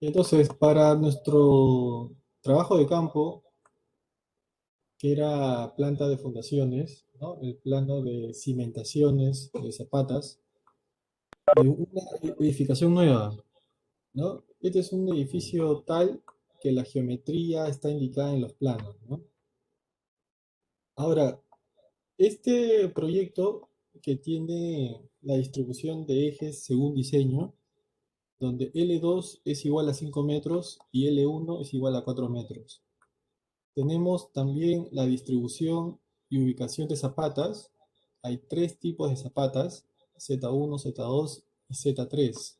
Entonces, para nuestro trabajo de campo, que era planta de fundaciones, ¿no? El plano de cimentaciones de zapatas, de una edificación nueva, ¿no? Este es un edificio tal que la geometría está indicada en los planos, ¿no? Ahora, este proyecto que tiene la distribución de ejes según diseño, donde L2 es igual a 5 metros y L1 es igual a 4 metros. Tenemos también la distribución y ubicación de zapatas. Hay tres tipos de zapatas, Z1, Z2 y Z3.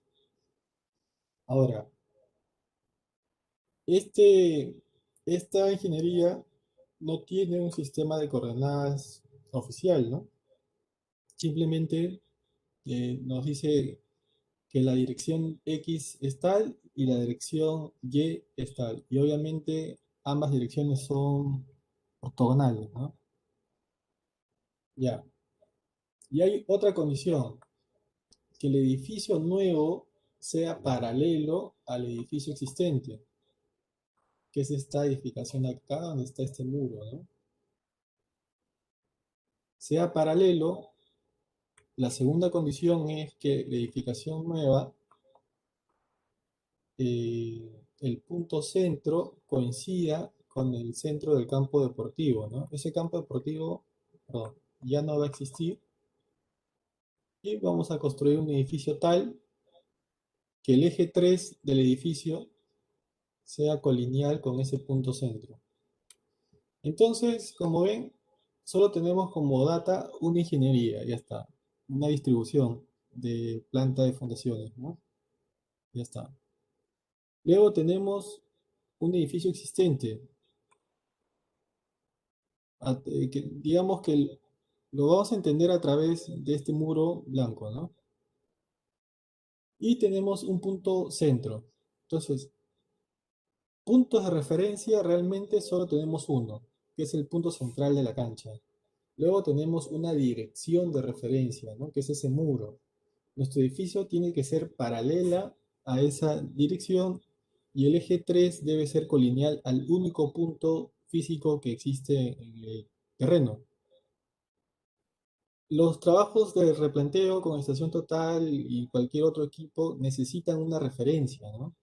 Ahora, este, esta ingeniería no tiene un sistema de coordenadas oficial, ¿no? Simplemente nos dice que la dirección X es tal y la dirección Y es tal. Y obviamente ambas direcciones son ortogonales, ¿no? Ya. Y hay otra condición, que el edificio nuevo sea paralelo al edificio existente, que es esta edificación acá donde está este muro, ¿no? Sea paralelo, la segunda condición es que la edificación nueva, el punto centro coincida con el centro del campo deportivo, ¿no? Ese campo deportivo, perdón, ya no va a existir y vamos a construir un edificio tal que el eje 3 del edificio sea colineal con ese punto centro. Entonces, como ven, solo tenemos como data una ingeniería, ya está. Una distribución de planta de fundaciones, ¿no? Ya está. Luego tenemos un edificio existente. Digamos que lo vamos a entender a través de este muro blanco, ¿no? Y tenemos un punto centro. Entonces, puntos de referencia realmente solo tenemos uno, que es el punto central de la cancha. Luego tenemos una dirección de referencia, ¿no? Que es ese muro. Nuestro edificio tiene que ser paralela a esa dirección y el eje 3 debe ser colineal al único punto físico que existe en el terreno. Los trabajos de replanteo con estación total y cualquier otro equipo necesitan una referencia, ¿no?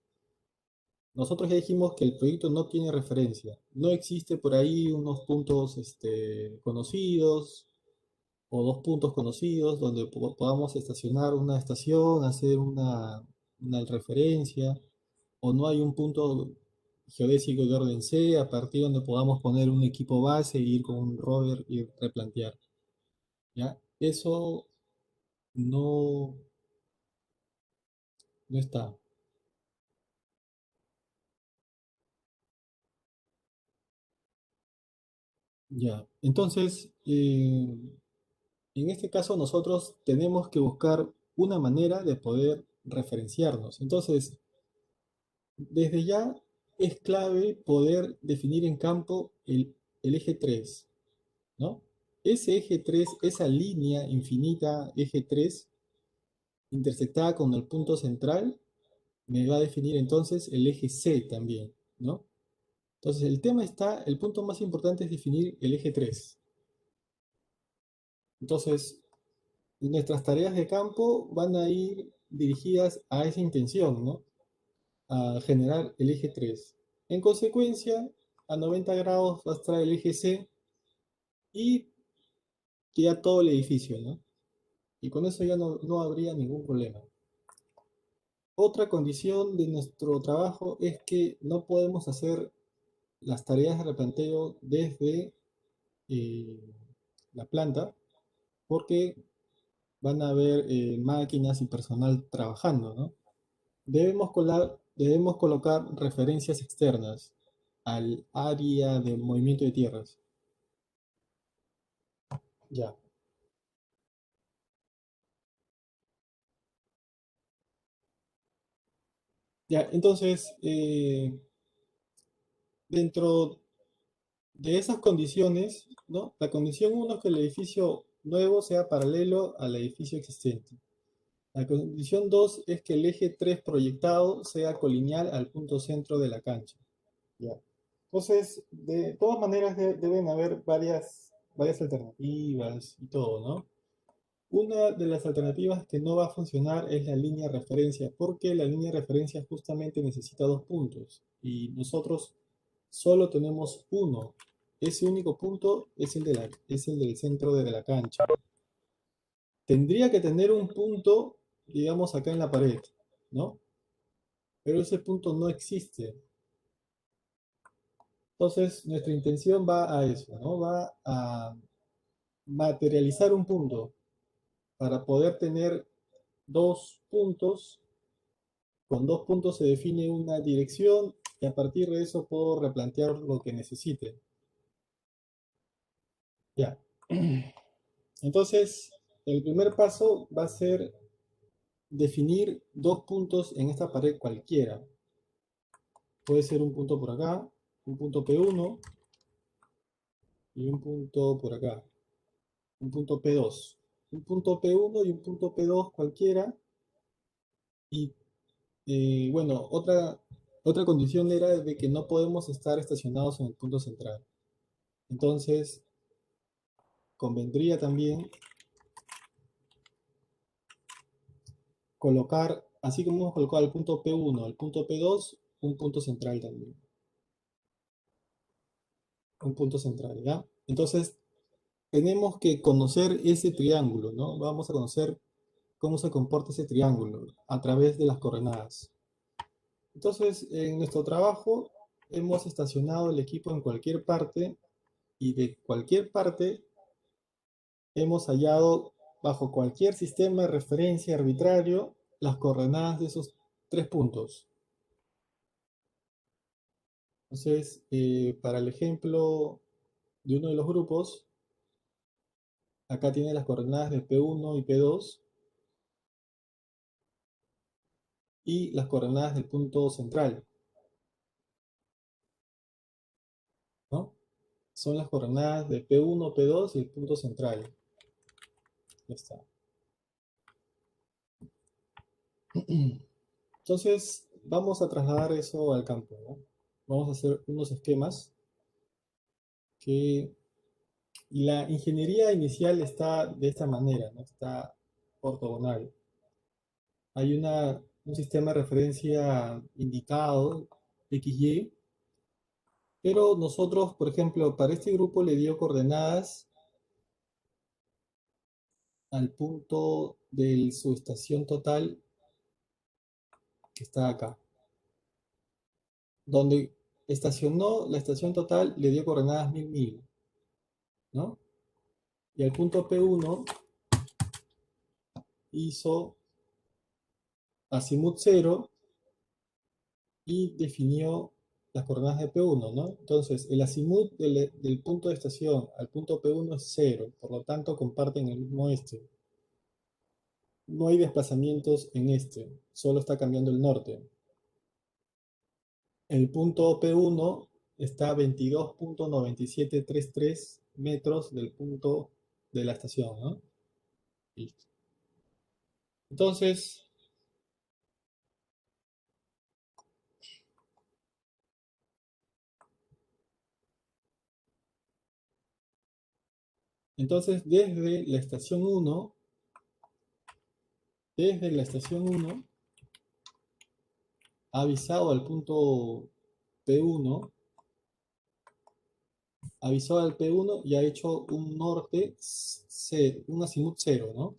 Nosotros ya dijimos que el proyecto no tiene referencia. No existe por ahí unos puntos conocidos o dos puntos conocidos donde podamos estacionar una estación, hacer una referencia, o no hay un punto geodésico de orden C a partir donde podamos poner un equipo base e ir con un rover y replantear, ¿ya? Eso no, no está, ¿ya? Entonces, en este caso nosotros tenemos que buscar una manera de poder referenciarnos. Entonces, desde ya es clave poder definir en campo el eje 3, ¿no? Ese eje 3, esa línea infinita eje 3, intersectada con el punto central, me va a definir entonces el eje C también, ¿no? Entonces el tema está, el punto más importante es definir el eje 3. Entonces, nuestras tareas de campo van a ir dirigidas a esa intención, ¿no? A generar el eje 3. En consecuencia, a 90 grados va a estar el eje C y ya todo el edificio, ¿no? Y con eso ya no habría ningún problema. Otra condición de nuestro trabajo es que no podemos hacer las tareas de replanteo desde eh, la planta porque van a haber máquinas y personal trabajando, ¿no? Debemos colocar referencias externas al área de movimiento de tierras. Ya. Ya, entonces, dentro de esas condiciones, ¿no? La condición uno es que el edificio nuevo sea paralelo al edificio existente. La condición 2 es que el eje 3 proyectado sea colineal al punto centro de la cancha. ¿Ya? Entonces, de todas maneras deben haber varias alternativas y todo, ¿no? Una de las alternativas que no va a funcionar es la línea de referencia, porque la línea de referencia justamente necesita 2 puntos y nosotros solo tenemos uno. Ese único punto es el del centro de la cancha. Tendría que tener un punto, digamos, acá en la pared, ¿no? Pero ese punto no existe. Entonces, nuestra intención va a eso, ¿no? Va a materializar un punto para poder tener 2 puntos. Con 2 puntos se define una dirección y a partir de eso puedo replantear lo que necesite. Ya. Entonces, el primer paso va a ser definir 2 puntos en esta pared cualquiera. Puede ser un punto por acá, un punto P1 y un punto por acá, un punto P2. Un punto P1 y un punto P2 cualquiera. Y bueno, otra condición era de que no podemos estar estacionados en el punto central. Entonces, convendría también colocar, así como hemos colocado el punto P1, el punto P2, un punto central también. Un punto central, ¿ya? Entonces, tenemos que conocer ese triángulo, ¿no? Vamos a conocer cómo se comporta ese triángulo a través de las coordenadas. Entonces, en nuestro trabajo hemos estacionado el equipo en cualquier parte y de cualquier parte hemos hallado bajo cualquier sistema de referencia arbitrario las coordenadas de esos 3 puntos. Entonces, para el ejemplo de uno de los grupos, acá tiene las coordenadas de P1 y P2 y las coordenadas del punto central, ¿no? Son las coordenadas de P1, P2 y el punto central. Ya está. Entonces, vamos a trasladar eso al campo, ¿no? Vamos a hacer unos esquemas que... Y la ingeniería inicial está de esta manera, ¿no? Está ortogonal. Hay un sistema de referencia indicado, XY, pero nosotros, por ejemplo, para este grupo le dio coordenadas al punto de su estación total que está acá. Donde estacionó la estación total le dio coordenadas 1000, ¿no? Y al punto P1 hizo azimut 0 y definió las coordenadas de P1, ¿no? Entonces, el azimut del punto de estación al punto P1 es 0, por lo tanto comparten el mismo este. No hay desplazamientos en este, solo está cambiando el norte. El punto P1 está a 22.9733 metros del punto de la estación, ¿no? Listo. Entonces, desde la estación 1, ha avisado al punto P1, avisó al P1 y ha hecho un norte, un azimut 0, ¿no?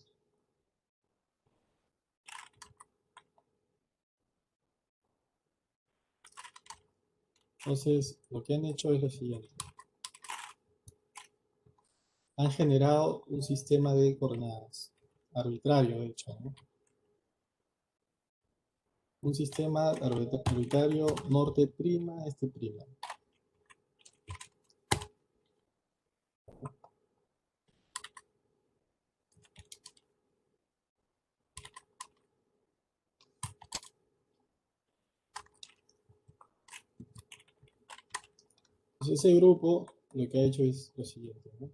Entonces, lo que han hecho es lo siguiente. Han generado un sistema de coordenadas, arbitrario de hecho, ¿no? Un sistema arbitrario norte prima, este prima. Entonces ese grupo lo que ha hecho es lo siguiente, ¿no?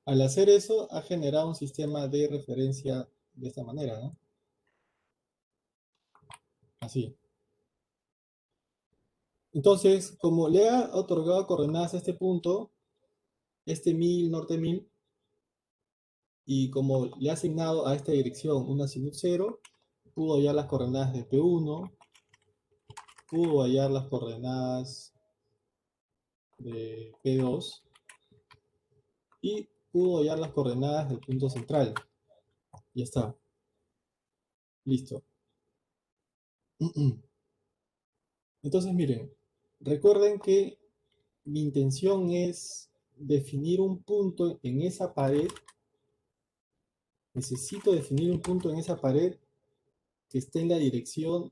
Al hacer eso, ha generado un sistema de referencia de esta manera, ¿no? Así. Entonces, como le ha otorgado coordenadas a este punto, este 1000, norte 1000, y como le ha asignado a esta dirección una azimut 0, pudo hallar las coordenadas de P1, pudo hallar las coordenadas de P2 y pudo hallar las coordenadas del punto central. Ya está. Listo. Entonces, miren, recuerden que mi intención es definir un punto en esa pared. Necesito definir un punto en esa pared que esté en la dirección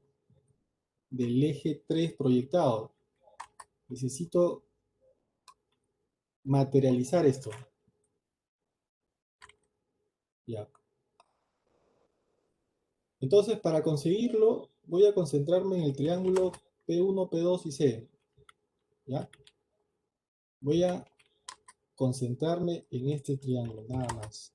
del eje 3 proyectado. Necesito materializar esto. Ya. Entonces, para conseguirlo, voy a concentrarme en el triángulo P1, P2 y C. ¿Ya? Voy a concentrarme en este triángulo, nada más.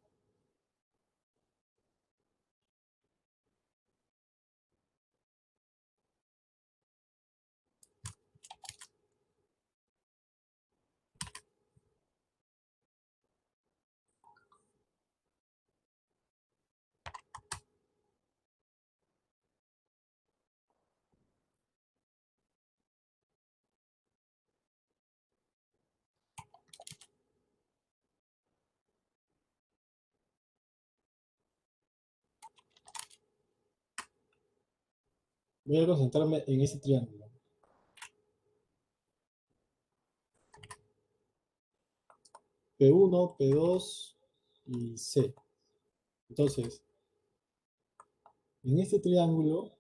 Voy a concentrarme en ese triángulo. P1, P2 y C. Entonces, en este triángulo,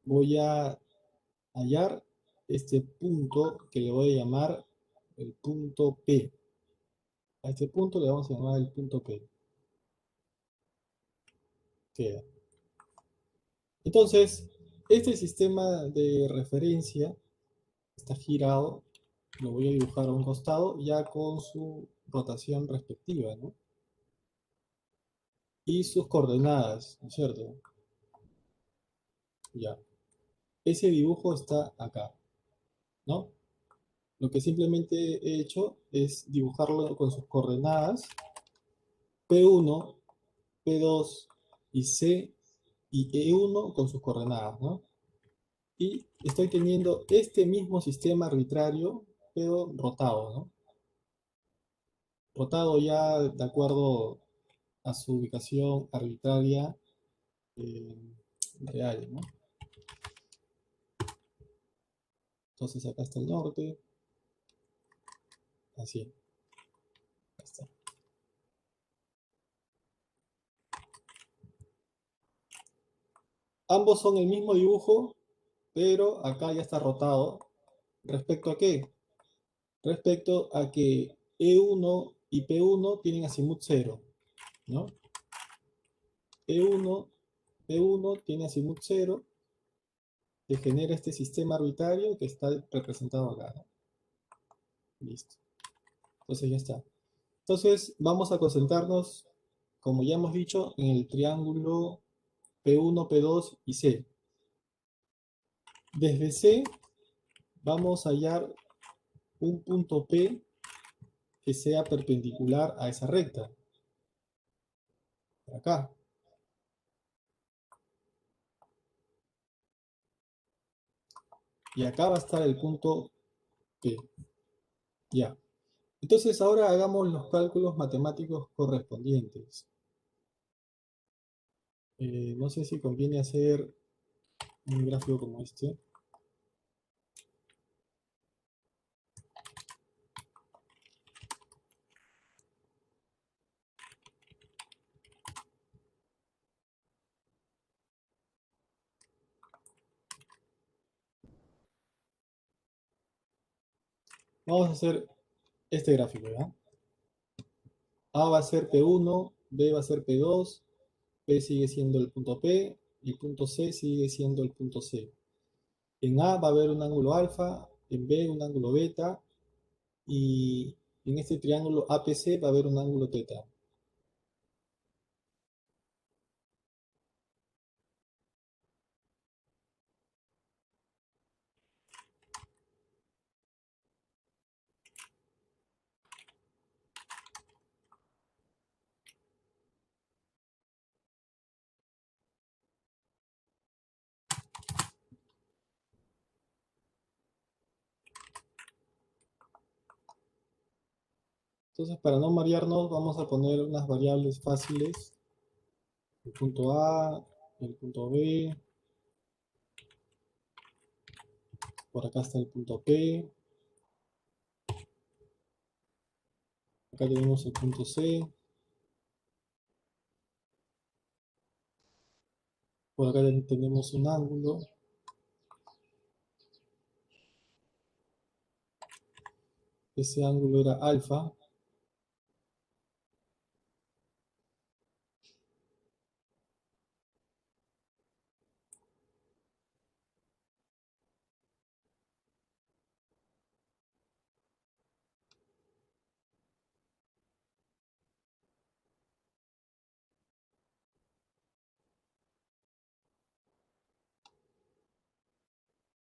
voy a hallar este punto que le voy a llamar el punto P. A este punto le vamos a llamar el punto P. Queda. Entonces, este sistema de referencia está girado, lo voy a dibujar a un costado ya con su rotación respectiva, ¿no? Y sus coordenadas, ¿no es cierto? Ya. Ese dibujo está acá, ¿no? Lo que simplemente he hecho es dibujarlo con sus coordenadas P1, P2 y C y E1 con sus coordenadas, ¿no? Y estoy teniendo este mismo sistema arbitrario, pero rotado, ¿no? Rotado ya de acuerdo a su ubicación arbitraria eh, real, ¿no? Entonces acá está el norte, así, ahí está. Ambos son el mismo dibujo, pero acá ya está rotado. ¿Respecto a qué? Respecto a que E1 y P1 tienen azimut 0, ¿no? E1, P1 tiene azimut 0, que genera este sistema arbitrario que está representado acá, ¿no? Listo. Entonces ya está. Entonces vamos a concentrarnos, como ya hemos dicho, en el triángulo P1, P2 y C. Desde C vamos a hallar un punto P que sea perpendicular a esa recta. Por acá. Y acá va a estar el punto P. Ya. Entonces ahora hagamos los cálculos matemáticos correspondientes. No sé si conviene hacer un gráfico como este. Vamos a hacer este gráfico, ¿ya? A va a ser P1, B va a ser P2, P sigue siendo el punto P y punto C sigue siendo el punto C. En A va a haber un ángulo alfa, en B un ángulo beta y en este triángulo APC va a haber un ángulo teta. Entonces, para no marearnos, vamos a poner unas variables fáciles. El punto A, el punto B, por acá está el punto P, acá tenemos el punto C, por acá tenemos un ángulo, ese ángulo era alfa,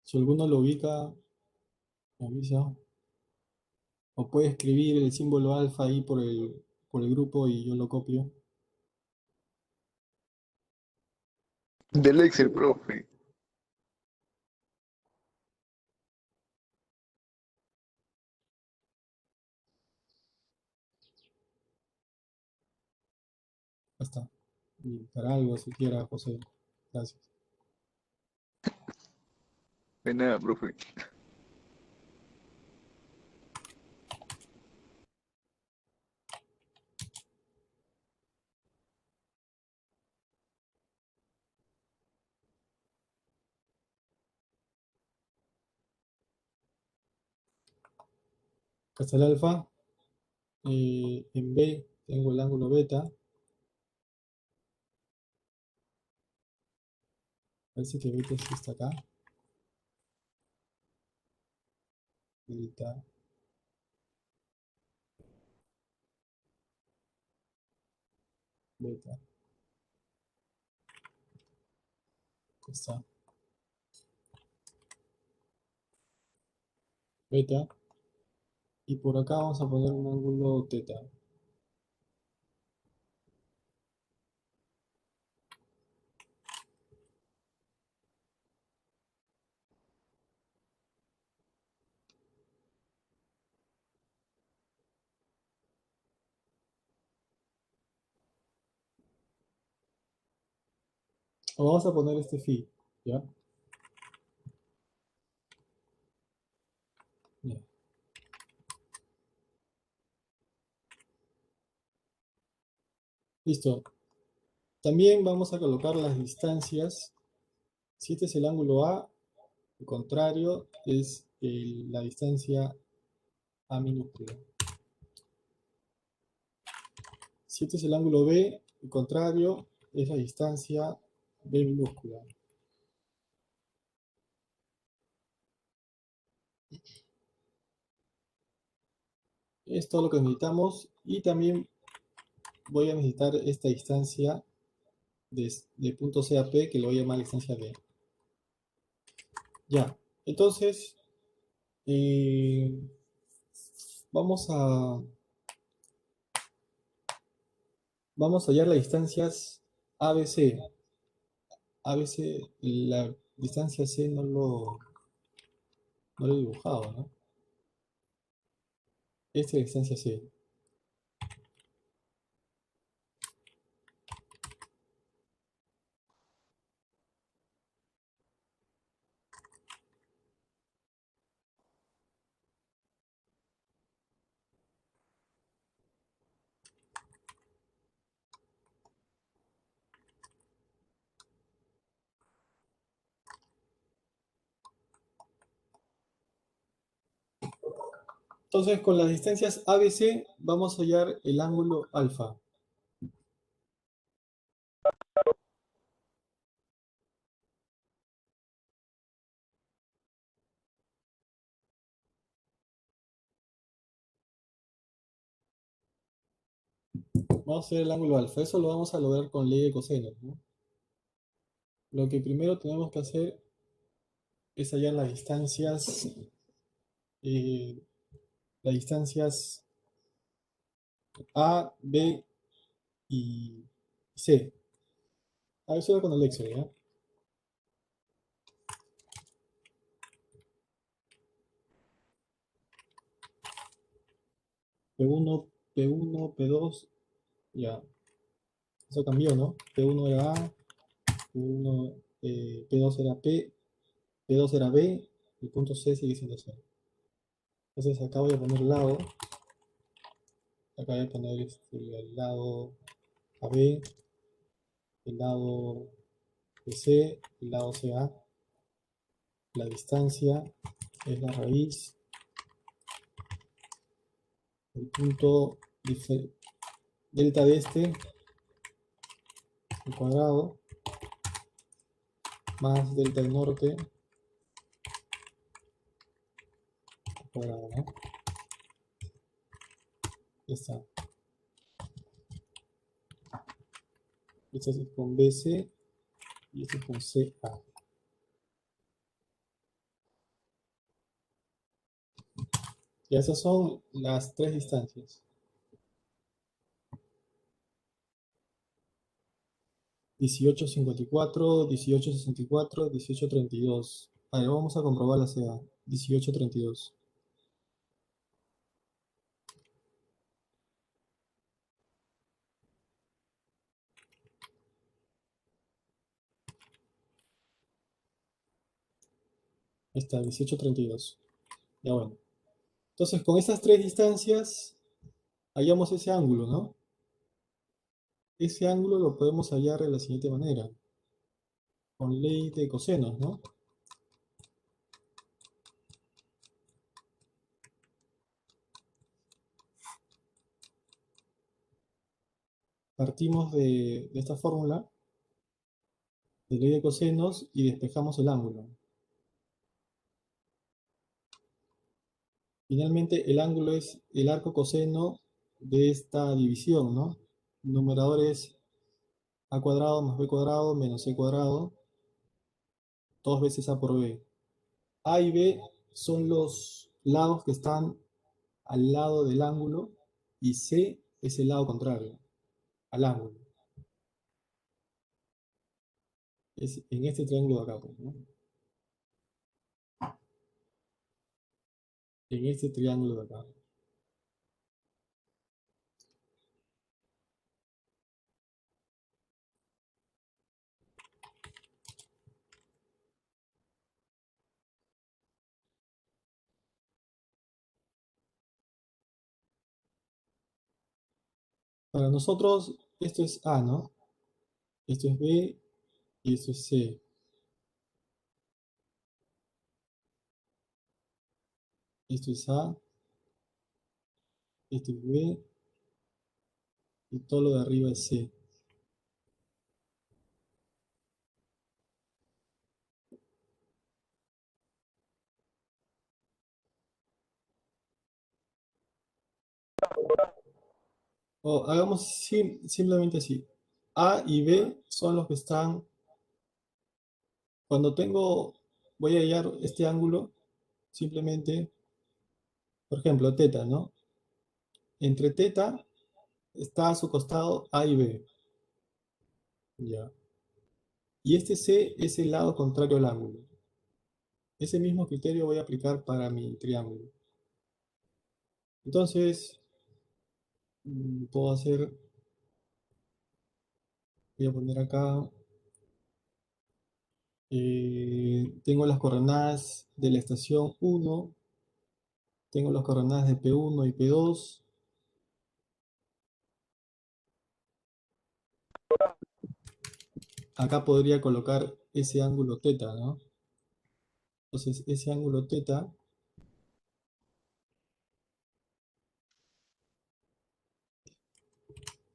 si alguno lo ubica, me avisa, o puede escribir el símbolo alfa ahí por el grupo y yo lo copio. Del Excel, profe. Ya está. Y para algo siquiera, José. Gracias. De nada, profe. Acá está el alfa. En B tengo el ángulo beta. Parece que beta sí está acá. Beta, beta. Acá está. Beta. Y por acá vamos a poner un ángulo teta. O vamos a poner este phi. ¿Ya? Ya. Listo. También vamos a colocar las distancias. Si este es el ángulo A, el contrario es la distancia A minúscula. Si este es el ángulo B, el contrario es la distancia B minúscula. Es todo lo que necesitamos y también voy a necesitar esta distancia de punto C a P, que le voy a llamar distancia D. Ya, entonces eh, vamos vamos a hallar las distancias ABC. ABC, la distancia C no lo he dibujado, ¿no? Esta es la distancia C. Entonces, con las distancias ABC vamos a hallar el ángulo alfa. Vamos a hacer el ángulo alfa. Eso lo vamos a lograr con ley de cosenos, ¿no? Lo que primero tenemos que hacer es hallar eh, las distancias A, B y C. A ver, solo con el Excel, ¿ya? P1, P1, P2, ya. Eso cambió, ¿no? P1 era A, P1, P2 era P, P2 era B, el punto C sigue siendo C. Entonces acá voy a poner lado, acá voy a poner el lado AB, el lado BC, el lado CA, la distancia es la raíz, el punto delta de este, el cuadrado, más delta del norte, al cuadrado, ¿no? Ya está. Esto es con BC y esto es con CA. Y esas son las tres distancias. 1854, 1864, 1832. A ver, vamos a comprobar la CA. 1832. Ahí está, 1832. Ya bueno. Entonces, con esas tres distancias, hallamos ese ángulo, ¿no? Ese ángulo lo podemos hallar de la siguiente manera. Con ley de cosenos, ¿no? Partimos de esta fórmula de ley de cosenos y despejamos el ángulo. Finalmente, el ángulo es el arco coseno de esta división, ¿no? El numerador es a cuadrado más b cuadrado menos c cuadrado, dos veces a por b. A y b son los lados que están al lado del ángulo y c es el lado contrario al ángulo. Es en este triángulo de acá, pues, ¿no? En este triángulo de acá. Para nosotros, esto es A, ¿no? Esto es B y esto es C. Esto es A, esto es B y todo lo de arriba es C. O hagamos simplemente así. A y B son los que están, cuando voy a hallar este ángulo, simplemente, por ejemplo, teta, ¿no? Entre teta está a su costado A y B. Ya. Y este C es el lado contrario al ángulo. Ese mismo criterio voy a aplicar para mi triángulo. Entonces, puedo hacer, voy a poner acá, tengo las coordenadas de la estación 1, tengo las coordenadas de P1 y P2. Acá podría colocar ese ángulo teta, ¿no? Entonces, ese ángulo teta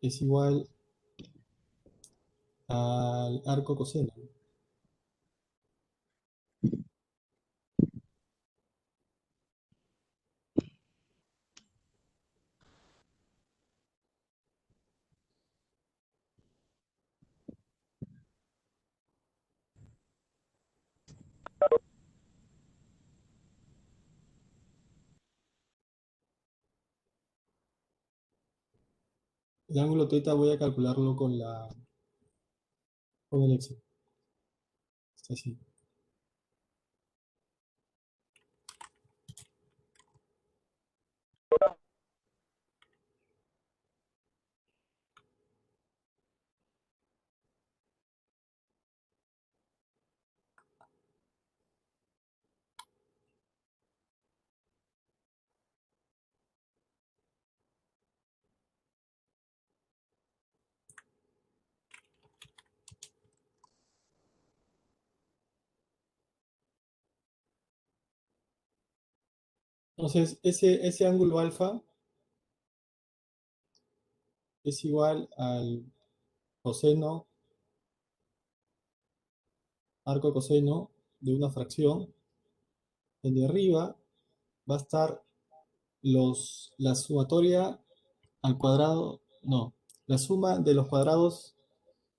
es igual al arco coseno. El ángulo teta voy a calcularlo con el Excel. Está así. Entonces, ese ángulo alfa es igual al coseno, arco de coseno de una fracción, donde arriba va a estar la sumatoria al cuadrado, no, la suma de los cuadrados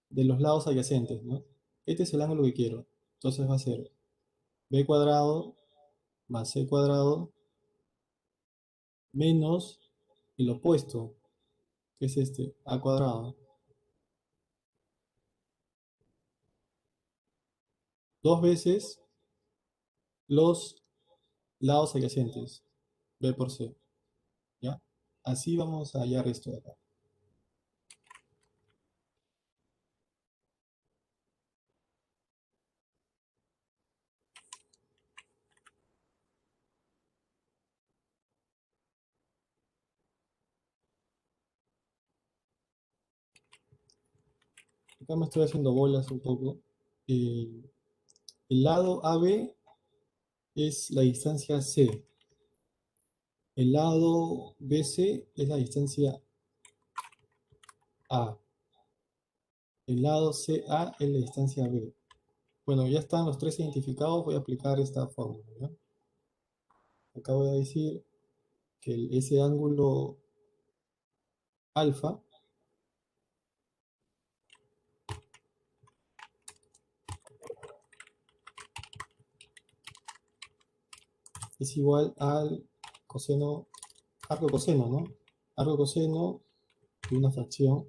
de los lados adyacentes, ¿no? Este es el ángulo que quiero. Entonces va a ser b cuadrado más c cuadrado menos el opuesto, que es este, a cuadrado. Dos veces los lados adyacentes, b por c, ¿ya? Así vamos a hallar esto de acá. Acá me estoy haciendo bolas un poco. Eh, el lado AB es la distancia C. El lado BC es la distancia A. El lado CA es la distancia B. Bueno, ya están los tres identificados. Voy a aplicar esta fórmula, ¿ya? Acá voy a decir que ese ángulo alfa es igual al coseno, arco coseno, ¿no? Arco coseno de una fracción.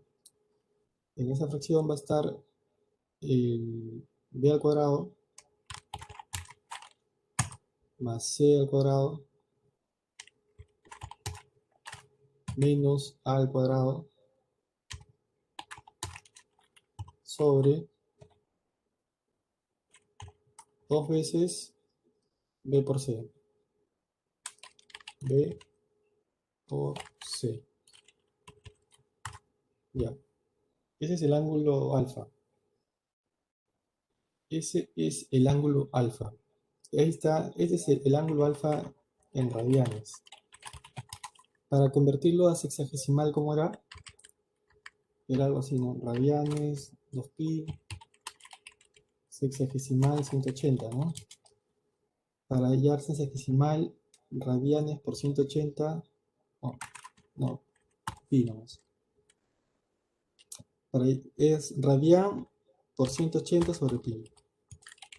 En esa fracción va a estar el b al cuadrado más c al cuadrado menos a al cuadrado sobre dos veces b por c. B por c. Ya. Ese es el ángulo alfa. Ese es el ángulo alfa. Ahí está, ese es el ángulo alfa en radianes. Para convertirlo a sexagesimal, ¿cómo era? Era algo así, ¿no? Radianes, 2pi, sexagesimal, 180, ¿no? Para hallar sexagesimal, radianes por 180, no, no, pi nomás. Es radian por 180 sobre pi.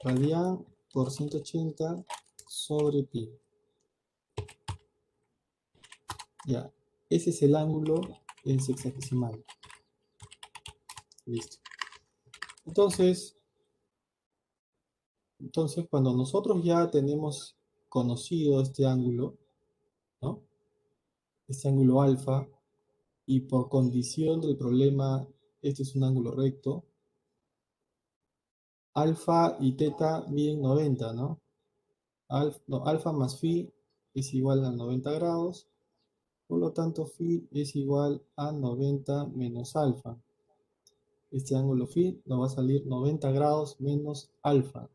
Radian por 180 sobre pi. Ya, ese es el ángulo en sexagesimal. Listo. Entonces, cuando nosotros ya tenemos conocido este ángulo, ¿no? Este ángulo alfa, y por condición del problema, este es un ángulo recto, alfa y teta miden 90, ¿no? Alfa más phi es igual a 90 grados, por lo tanto phi es igual a 90 menos alfa. Este ángulo phi nos va a salir 90 grados menos alfa.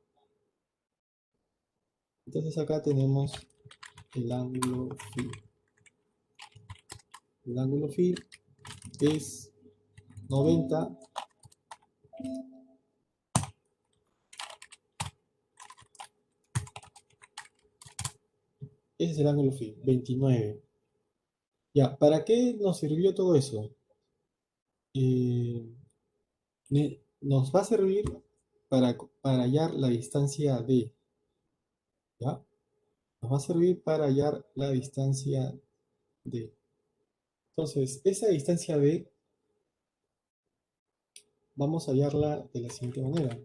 Entonces acá tenemos el ángulo phi. El ángulo phi es 90 . Ese es el ángulo phi, 29. Ya, ¿para qué nos sirvió todo eso? Eh, nos va a servir para hallar la distancia D, ¿ya? Nos va a servir para hallar la distancia D. Entonces, esa distancia D vamos a hallarla de la siguiente manera.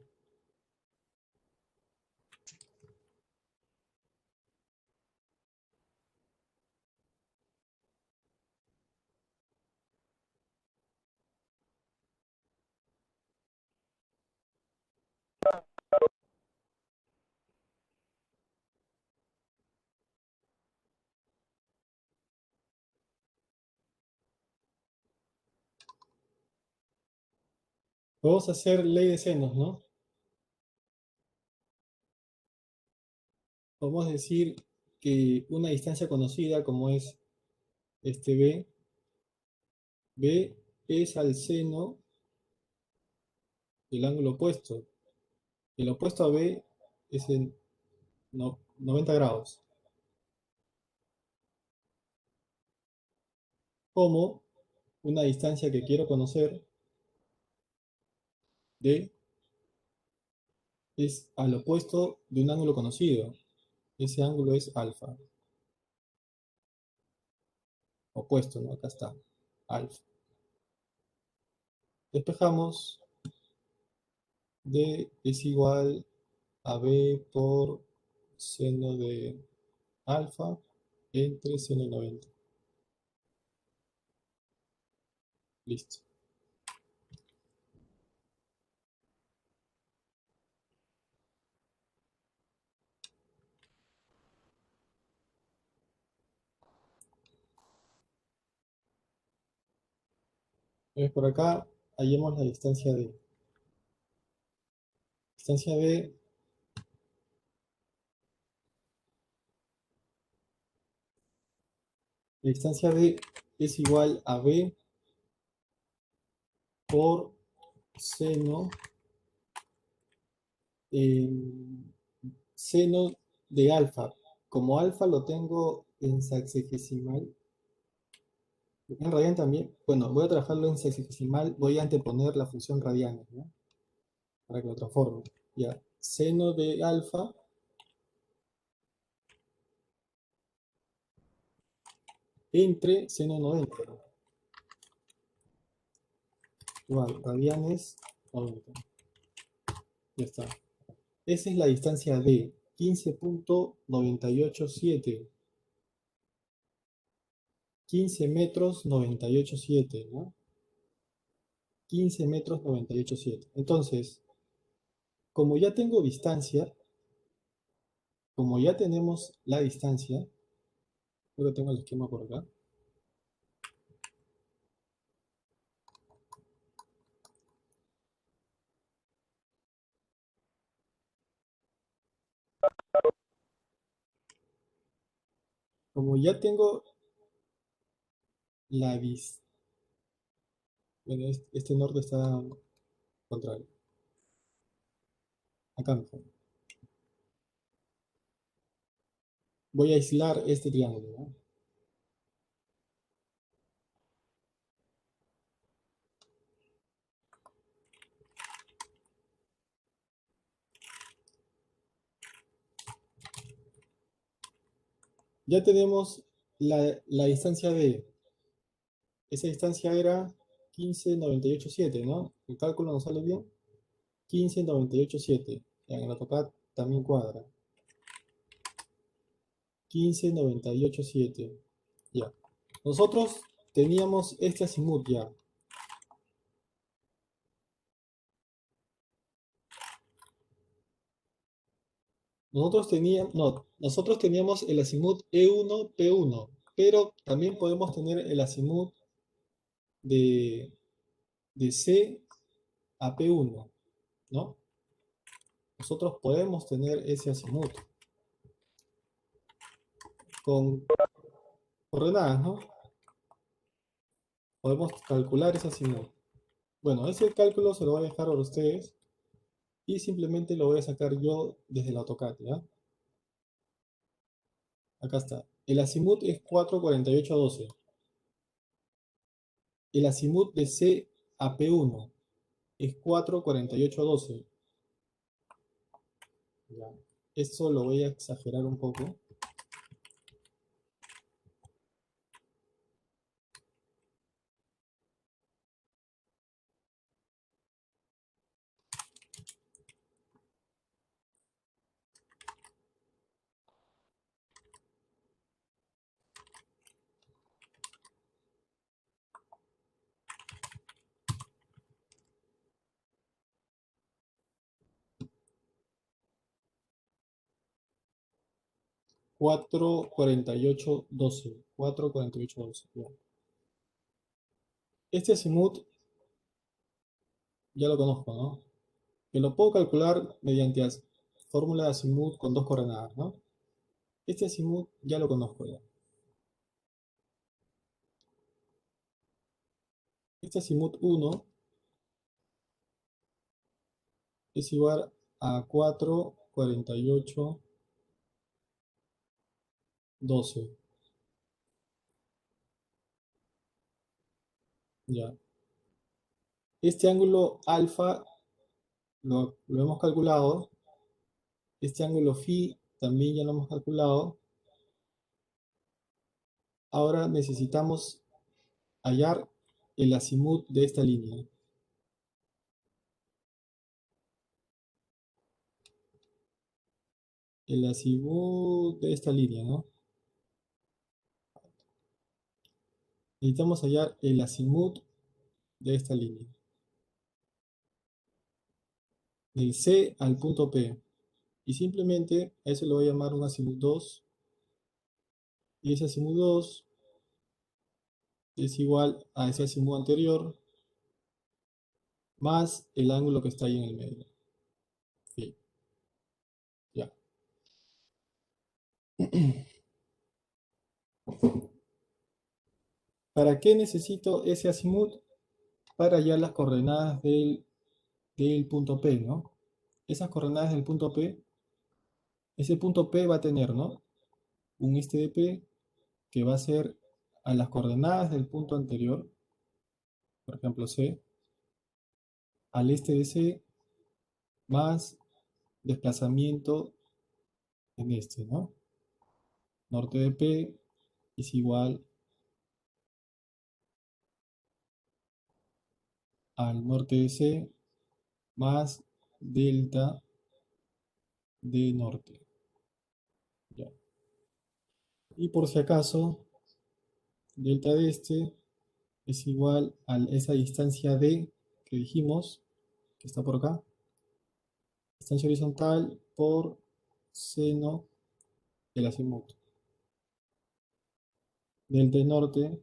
Vamos a hacer ley de senos, ¿no? Vamos a decir que una distancia conocida como es este B es al seno del ángulo opuesto. El opuesto a B es en 90 grados. Como una distancia que quiero conocer, D, es al opuesto de un ángulo conocido. Ese ángulo es alfa. Opuesto, ¿no? Acá está, alfa. Despejamos, D es igual a B por seno de alfa entre seno de 90. Listo. Entonces por acá hallemos la distancia D. Distancia D La distancia D es igual a B por seno, eh, seno de alfa. Como alfa lo tengo en sexagesimal, en radian también. Bueno, voy a trabajarlo en sexagesimal, voy a anteponer la función radianes, ¿no? Para que lo transforme. Ya, seno de alfa entre seno 90. Igual, radianes 90. Ya está. Esa es la distancia D, 15.987. 15 metros 98,7, ¿no? 15 metros 98,7. Entonces, como ya tengo distancia, como ya tenemos la distancia, ahora tengo el esquema por acá. Como ya tengo la distancia, bueno, este norte está contrario. Acá mejor. Voy a aislar este triángulo, ¿no? Ya tenemos la distancia D. Esa distancia era 15,987, ¿no? El cálculo nos sale bien. 15,987. En el AutoCAD también cuadra. 15,987. Ya. Nosotros teníamos este azimut ya. Nosotros teníamos el azimut E1, P1, pero también podemos tener el azimut de, de C a P1, ¿no? Nosotros podemos tener ese azimut con coordenadas, ¿no? Podemos calcular ese azimut. Bueno, ese cálculo se lo voy a dejar a ustedes y simplemente lo voy a sacar yo desde el AutoCAD, ¿ya? Acá está. El azimut es 4,4812. El azimut de C a P1 es 4,4812. Ya. Esto lo voy a exagerar un poco. 4,48,12. 4,48,12. Ya. Este azimut ya lo conozco, ¿no? Que lo puedo calcular mediante fórmula de azimut con dos coordenadas, ¿no? Este azimut ya lo conozco ya. Este azimut 1 es igual a 4,48,12. Ya. Este ángulo alfa lo hemos calculado. Este ángulo phi también ya lo hemos calculado. Ahora necesitamos hallar el azimut de esta línea. El azimut de esta línea, ¿no? Necesitamos hallar el azimut de esta línea. Del C al punto P. Y simplemente a eso le voy a llamar un azimut 2. Y ese azimut 2 es igual a ese azimut anterior más el ángulo que está ahí en el medio. Sí, ya. ¿Para qué necesito ese azimut? Para hallar las coordenadas del punto P, ¿no? Esas coordenadas del punto P, ese punto P va a tener, ¿no? Un este de P que va a ser a las coordenadas del punto anterior, por ejemplo C, al este de C más desplazamiento en este, ¿no? Norte de P es igual al norte de C más delta de norte. Ya. Y por si acaso, delta de este es igual a esa distancia D que dijimos, que está por acá, distancia horizontal por seno del azimut. Delta de norte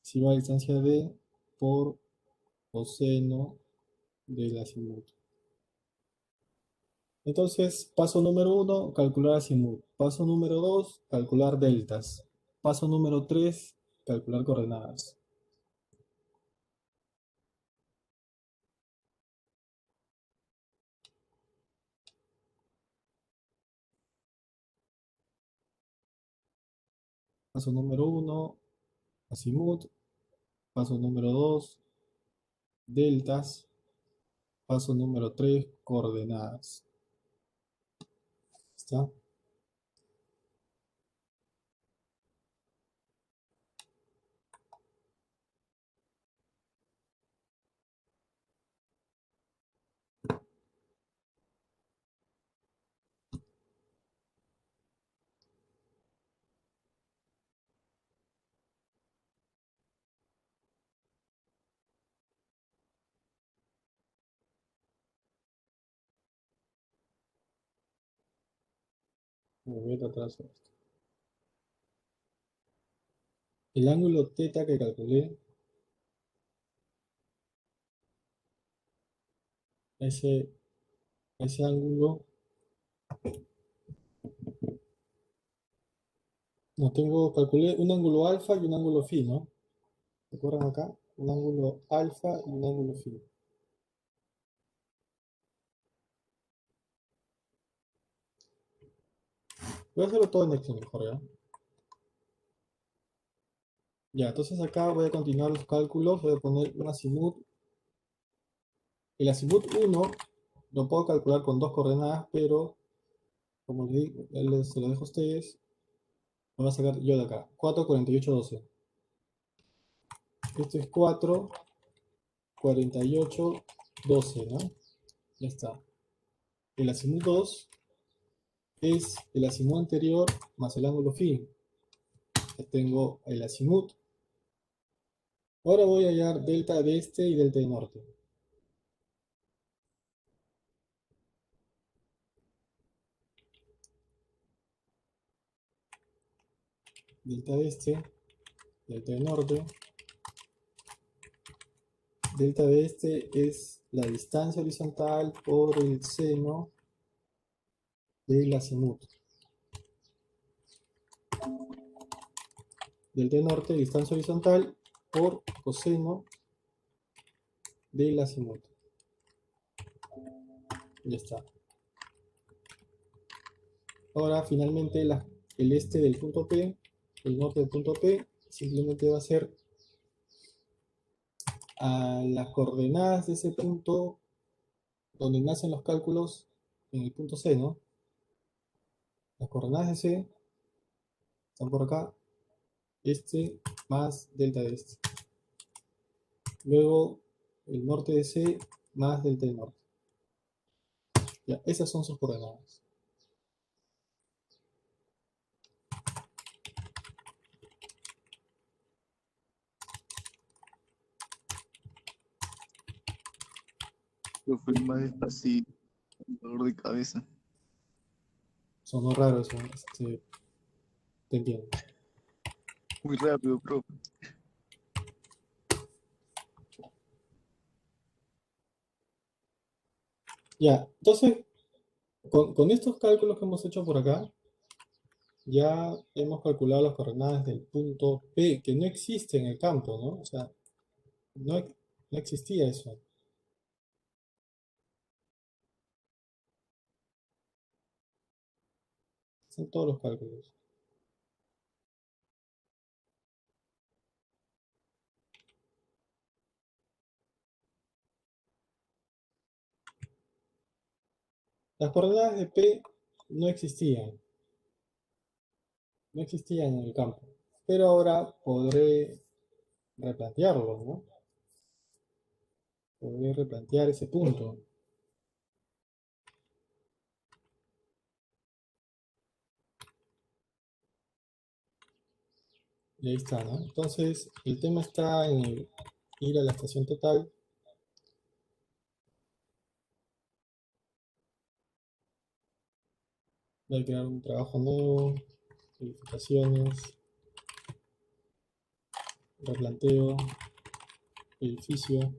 es igual a distancia D por coseno del azimut. Entonces, paso número 1, calcular azimut. Paso número 2, calcular deltas. Paso número 3, calcular coordenadas. Paso número 1, azimut. Paso número 2, deltas. Paso número 3, coordenadas. ¿Está? Voy a tratar de hacer esto. El ángulo teta que calculé, ese, ese ángulo, no tengo, calculé un ángulo alfa y un ángulo phi, ¿no? ¿Recuerdan acá? Un ángulo alfa y un ángulo phi. Voy a hacerlo todo en Excel mejor, ¿ya? Ya, entonces acá voy a continuar los cálculos, voy a poner un azimut. El azimut 1 lo puedo calcular con dos coordenadas, pero como les digo, se lo dejo a ustedes, lo voy a sacar yo de acá. 4,48,12. Esto es 4,48,12, ¿no? Ya está. El azimut 2 es el azimut anterior más el ángulo phi. Ya tengo el azimut. Ahora voy a hallar delta de este y delta de norte. delta de este, delta de norte. Delta de este es la distancia horizontal por el seno del azimut. Delta de norte, distancia horizontal por coseno del azimut. Ya está. Ahora finalmente el este del punto P, el norte del punto P, simplemente va a ser a las coordenadas de ese punto donde nacen los cálculos en el punto C, ¿no? Las coordenadas de C están por acá, este más delta de este. Luego el norte de C más delta del norte. Ya, esas son sus coordenadas. Profe, más despacito, dolor de cabeza. Sonó raro eso, te entiendo. Muy rápido, profe. Ya, entonces, con estos cálculos que hemos hecho por acá, ya hemos calculado las coordenadas del punto P, que no existe en el campo, ¿no? O sea, no existía eso. Son todos los cálculos. Las coordenadas de P no existían. No existían en el campo. Pero ahora podré replantearlo, ¿no? Podré replantear ese punto. Y ahí está, ¿no? Entonces, el tema está en ir a la estación total. Voy a crear un trabajo nuevo, verificaciones, replanteo, edificio.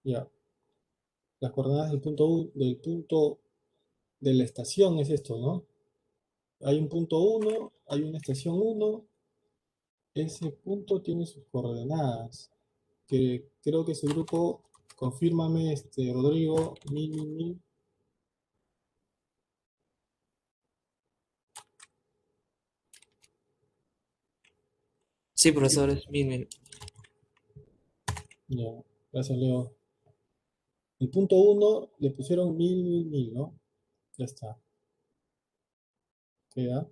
Ya, las coordenadas del punto de la estación es esto, ¿no? Hay un punto 1, hay una estación 1. Ese punto tiene sus coordenadas. Que creo que ese grupo, confírmame, Rodrigo, 1000. Sí, profesor, es 1000. Ya, gracias, Leo. El punto 1 le pusieron 1000, ¿no? Ya está. Queda.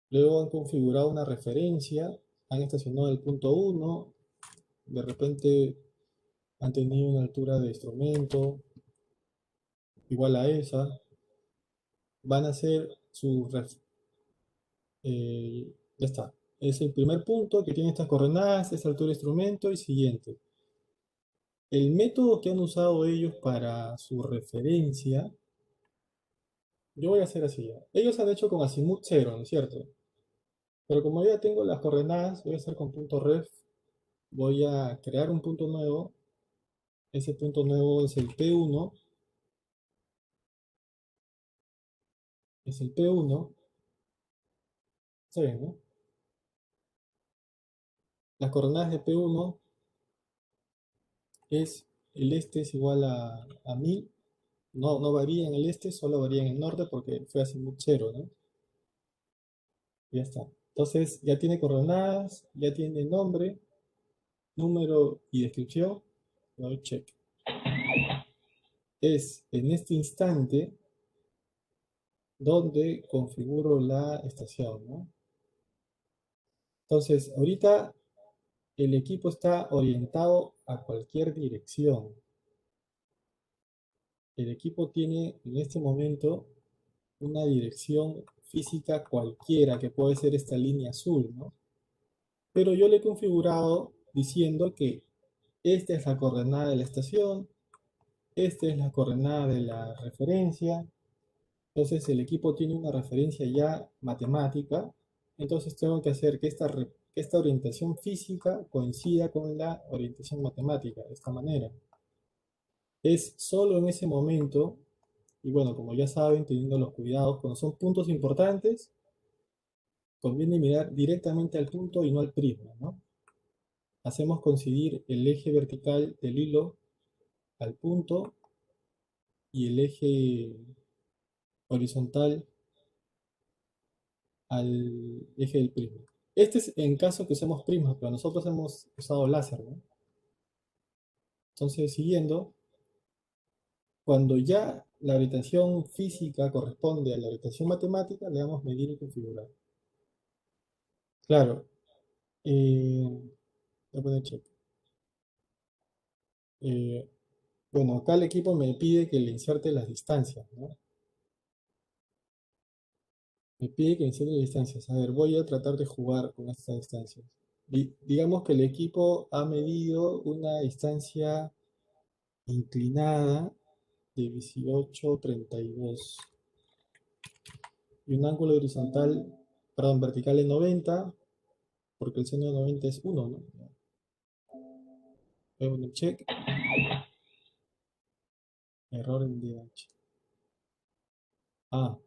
Luego han configurado una referencia, han estacionado el punto 1, de repente han tenido una altura de instrumento igual a esa, van a hacer ya está. Es el primer punto que tiene estas coordenadas, esa altura de instrumento y siguiente. El método que han usado ellos para su referencia, yo voy a hacer así ya. Ellos han hecho con azimut 0, ¿no es cierto? Pero como ya tengo las coordenadas, voy a hacer con punto ref, voy a crear un punto nuevo. Ese punto nuevo es el P1, es el P1, está bien, ¿no? Las coordenadas de P1 es, el este es igual a 1000, no varía en el este, solo varía en el norte porque fue azimut 0, ¿no? Ya está. Entonces ya tiene coordenadas, ya tiene nombre, número y descripción. Le doy check. Es en este instante donde configuro la estación, ¿no? Entonces, ahorita el equipo está orientado a cualquier dirección. El equipo tiene en este momento una dirección física cualquiera, que puede ser esta línea azul, ¿no? Pero yo le he configurado diciendo que esta es la coordenada de la estación, Esta es la coordenada de la referencia. Entonces el equipo tiene una referencia ya matemática. Entonces tengo que hacer que esta orientación física coincida con la orientación matemática, de esta manera. Es solo en ese momento, y bueno, como ya saben, teniendo los cuidados, cuando son puntos importantes, conviene mirar directamente al punto y no al prisma, ¿no? Hacemos coincidir el eje vertical del hilo al punto y el eje horizontal al eje del prisma. Este es en caso que usemos prisma, pero nosotros hemos usado láser, ¿no? Entonces, siguiendo, cuando ya la orientación física corresponde a la orientación matemática, le damos medir y configurar. Claro, voy a poner check. Bueno, acá el equipo me pide que le inserte las distancias, ¿no? Me pide que inserte las distancias. A ver, voy a tratar de jugar con estas distancias. Digamos que el equipo ha medido una distancia inclinada de 18,32 y un ángulo horizontal, perdón, vertical de 90, porque el seno de 90 es 1, ¿no? Voy a poner check, error en DH. Ah,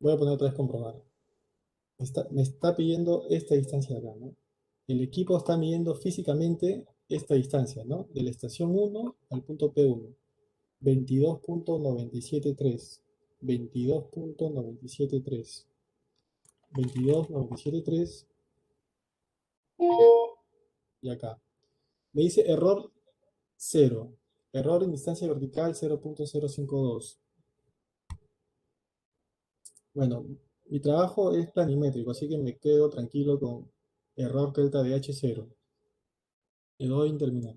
voy a poner otra vez comprobar. Me está pidiendo esta distancia de acá, ¿no? El equipo está midiendo físicamente esta distancia, ¿no? De la estación 1 al punto P1. 22,973. 22,973. 22,973. Y acá. Me dice error 0. Error en distancia vertical 0,052. Bueno, mi trabajo es planimétrico, así que me quedo tranquilo con error delta de H0. Le doy en terminar.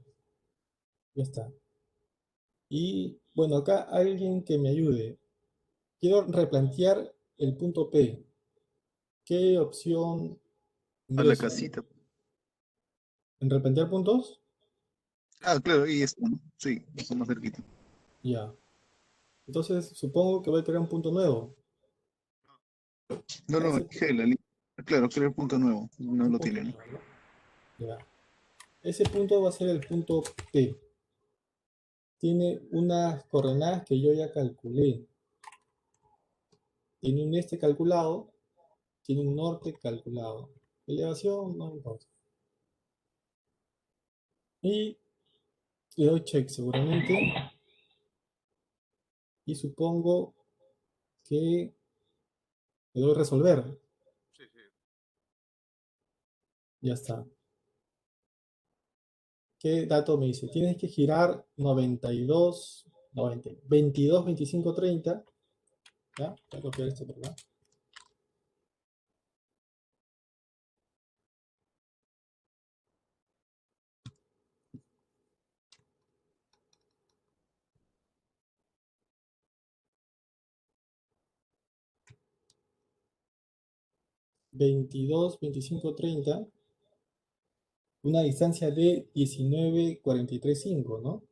Ya está. Y bueno, acá alguien que me ayude. Quiero replantear el punto P. ¿Qué opción A la ingreso? casita. ¿En replantear puntos? Ah, claro, y está, ¿no? Sí, está más cerquita. Ya. Entonces supongo que voy a crear un punto nuevo. No, no, Ese dije la línea. Claro, creo el punto nuevo. No un lo punto tiene, ¿no? nuevo, ¿no? Ya. Ese punto va a ser el punto P. Tiene unas coordenadas que yo ya calculé. Tiene un este calculado, tiene un norte calculado. Elevación no importa. Y le doy check seguramente. Y supongo que le doy resolver. Ya está. ¿Qué dato me dice? Tienes que girar 92, 90, 22, 25, 30. ¿Ya? Voy a copiar esto por acá. 22, 25, 30. Una distancia de 19,43,5, ¿no?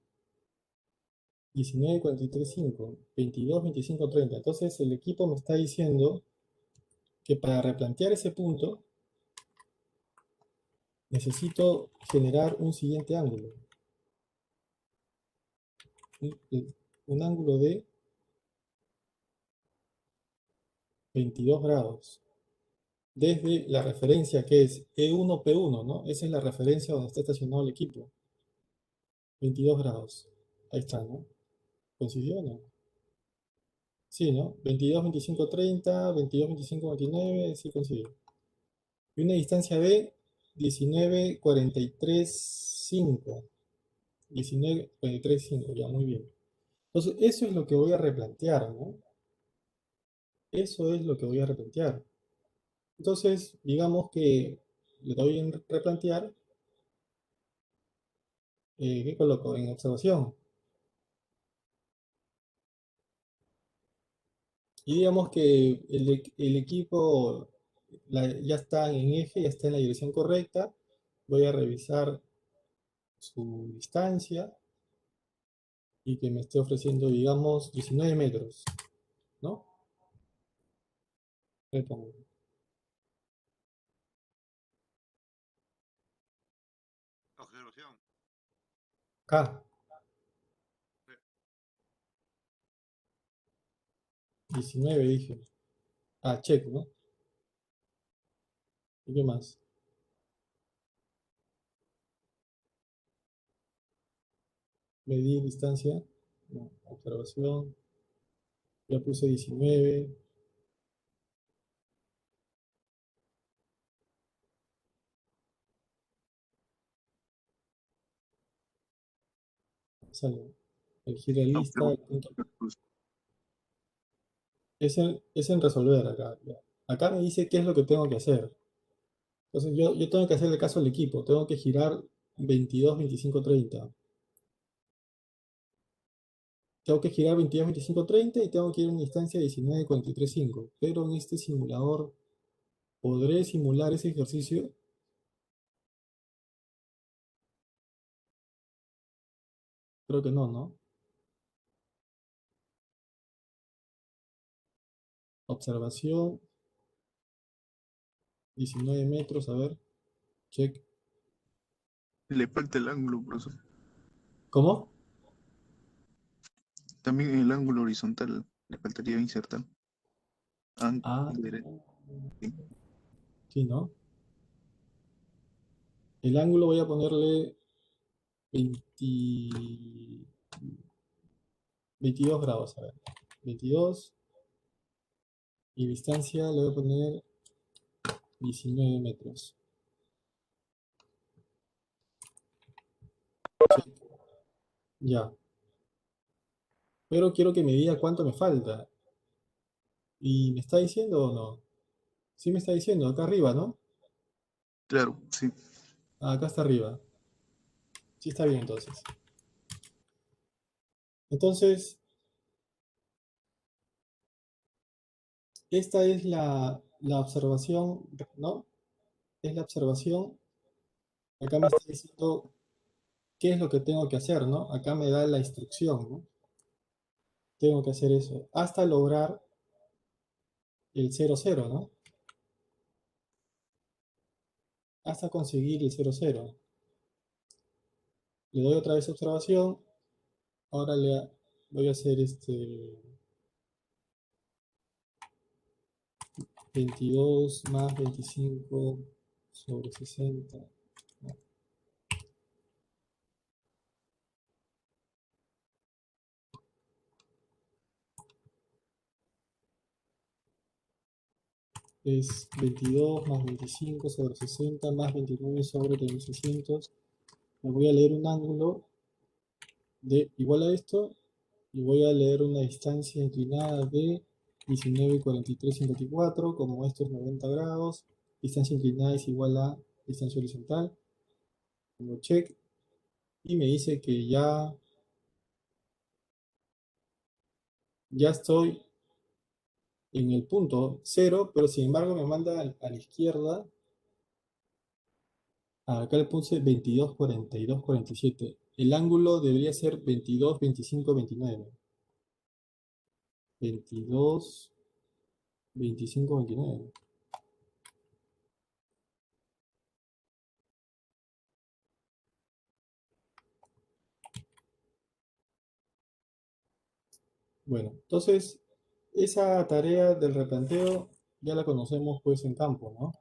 19,43,5. 22, 25, 30. Entonces el equipo me está diciendo que para replantear ese punto necesito generar un siguiente ángulo. Un ángulo de 22 grados. Desde la referencia que es E1P1, ¿no? Esa es la referencia donde está estacionado el equipo. 22 grados. Ahí está, ¿no? ¿Coincidió o no? Sí, ¿no? 22, 25, 30, 22, 25, 29, sí coincidió. Y una distancia de 19,43,5. 19,43,5, ya, muy bien. Entonces, eso es lo que voy a replantear, ¿no? Eso es lo que voy a replantear. Entonces, digamos que le doy en replantear. ¿Qué coloco? En observación. Y digamos que el equipo ya está en eje, ya está en la dirección correcta. Voy a revisar su distancia. y que me esté ofreciendo, digamos, 19 metros, ¿no? Le pongo Observación. acá, 19 dije. Ah, check, ¿no? ¿Y qué más? Medir distancia, no, observación, ya puse 19, sale. Elegir la lista, el punto. Es en resolver acá. Ya. Acá me dice qué es lo que tengo que hacer. Entonces yo tengo que hacerle caso al equipo. Tengo que girar 22, 25, 30. Tengo que girar 22, 25, 30 y tengo que ir a una distancia de 19, 43, 5. Pero en este simulador, ¿podré simular ese ejercicio? Creo que no, ¿no? Observación, 19 metros, a ver, check. Le falta el ángulo, profesor. ¿Cómo? También el ángulo horizontal le faltaría insertar. Ah, Sí. sí, ¿no? El ángulo voy a ponerle 20 22 grados, a ver. 22 y distancia le voy a poner 19 metros. Ya. Pero quiero que me diga cuánto me falta. ¿Y me está diciendo o no? Sí me está diciendo, acá arriba, ¿no? Claro, sí. Ah, acá está arriba. Sí está bien entonces. Entonces, esta es la observación, ¿no? Es la observación. Acá me está diciendo qué es lo que tengo que hacer, ¿no? Acá me da la instrucción, ¿no? Tengo que hacer eso hasta lograr el 0, 0, ¿no? Hasta conseguir el 0, 0. Le doy otra vez observación. Ahora voy a hacer 22 más 25 sobre 60. ¿No? Es 22 más 25 sobre 60 más 29 sobre 3600. Me voy a leer un ángulo de igual a esto y voy a leer una distancia inclinada de 19,43,54. Como esto es 90 grados, distancia inclinada es igual a distancia horizontal. Pongo check y me dice que ya estoy en el punto 0, pero sin embargo me manda a la izquierda. Acá le puse 22, 42, 47. El ángulo debería ser 22, 25, 29. 22, 25, 29. Bueno, entonces esa tarea del replanteo ya la conocemos pues en campo, ¿no?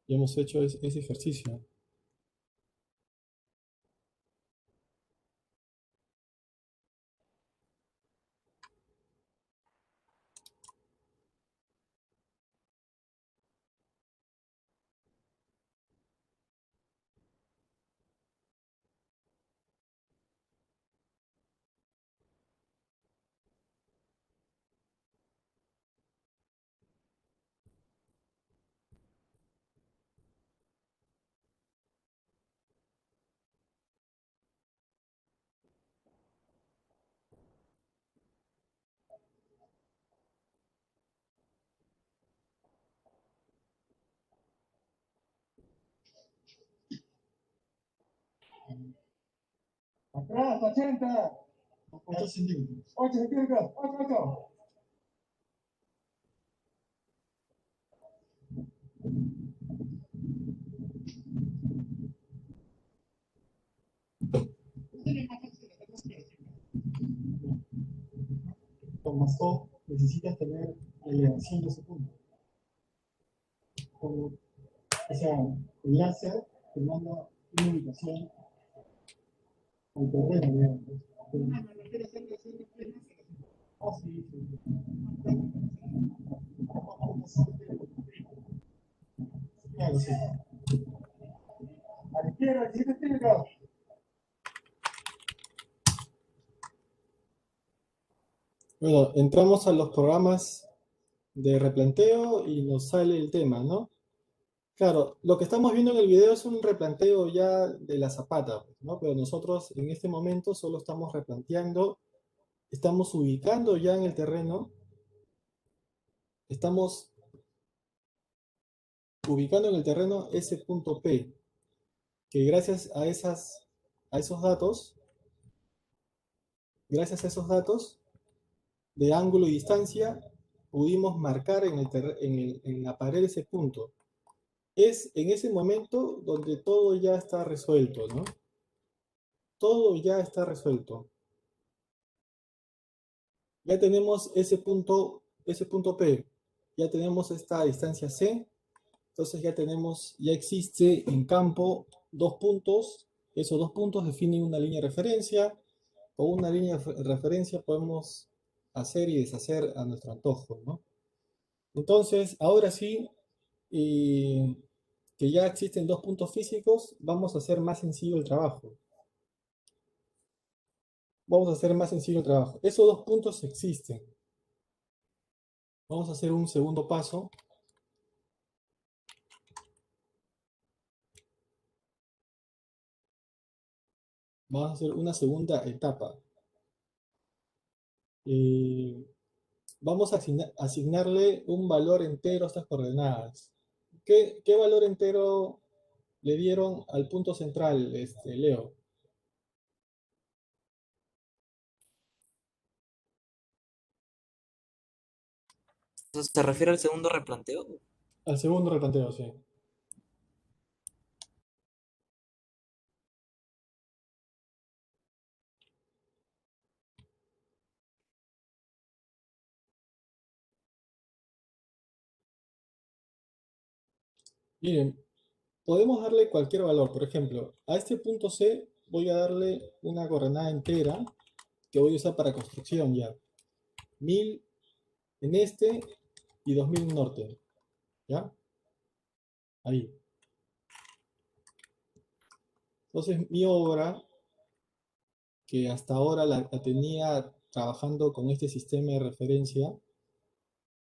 Ya hemos hecho ese ejercicio. Gracias, 80. 8 centímetros. 8 centímetros. 8, 8. Con Mascot necesitas tener la elevación de ese punto. O sea, el láser te manda una ubicación al terreno, digamos. Ah, sí, sí. Claro, sí. A la izquierda, 17 centímetros. Bueno, entramos a los programas de replanteo y nos sale el tema, ¿no? Claro, lo que estamos viendo en el video es un replanteo ya de la zapata, ¿no? Pero nosotros en este momento solo estamos replanteando, estamos ubicando ya en el terreno, estamos ubicando en el terreno ese punto P, que gracias a esos datos, de ángulo y distancia, pudimos marcar en la pared ese punto. Es en ese momento donde todo ya está resuelto, ¿no? Todo ya está resuelto. Ya tenemos ese punto P, ya tenemos esta distancia C, entonces ya existe en campo dos puntos, esos dos puntos definen una línea de referencia, con una línea de referencia podemos hacer y deshacer a nuestro antojo, ¿no? Entonces, ahora sí, que ya existen dos puntos físicos, vamos a hacer más sencillo el trabajo. Vamos a hacer más sencillo el trabajo. Esos dos puntos existen. Vamos a hacer un segundo paso. Vamos a hacer una segunda etapa. Vamos a asignarle un valor entero a estas coordenadas. ¿Qué valor entero le dieron al punto central, Leo? ¿Se refiere al segundo replanteo? Al segundo replanteo, sí. Miren, podemos darle cualquier valor. Por ejemplo, a este punto C voy a darle una coordenada entera que voy a usar para construcción ya. 1000 en este y 2000 en norte. ¿Ya? Ahí. Entonces mi obra, que hasta ahora la tenía trabajando con este sistema de referencia,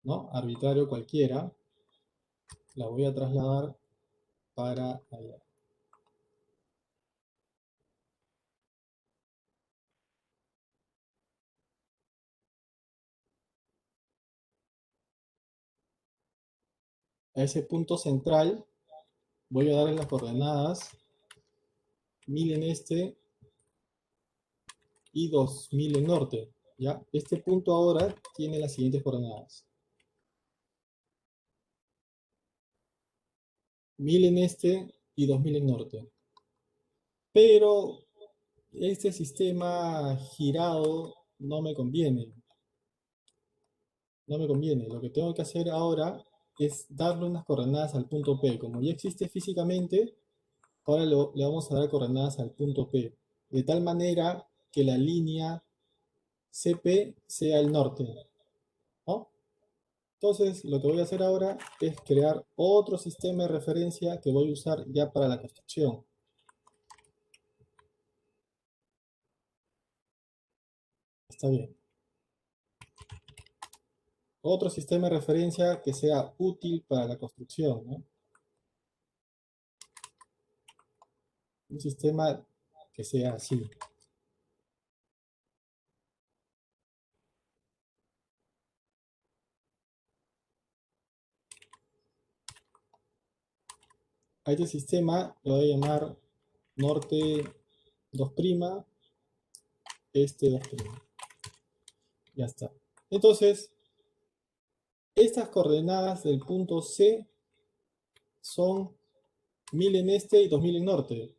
¿no? Arbitrario cualquiera, la voy a trasladar para allá. A ese punto central voy a darle las coordenadas 1000 en este y 2000 en norte. ¿Ya? Este punto ahora tiene las siguientes coordenadas. 1000 en este y 2000 en norte. Pero este sistema girado no me conviene. No me conviene. Lo que tengo que hacer ahora es darle unas coordenadas al punto P. Como ya existe físicamente, ahora le vamos a dar coordenadas al punto P. De tal manera que la línea CP sea el norte, ¿no? Entonces, lo que voy a hacer ahora es crear otro sistema de referencia que voy a usar ya para la construcción. Está bien. Otro sistema de referencia que sea útil para la construcción, ¿no? Un sistema que sea así. A este sistema lo voy a llamar norte 2', este 2'. Ya está. Entonces, estas coordenadas del punto C son 1000 en este y 2000 en norte.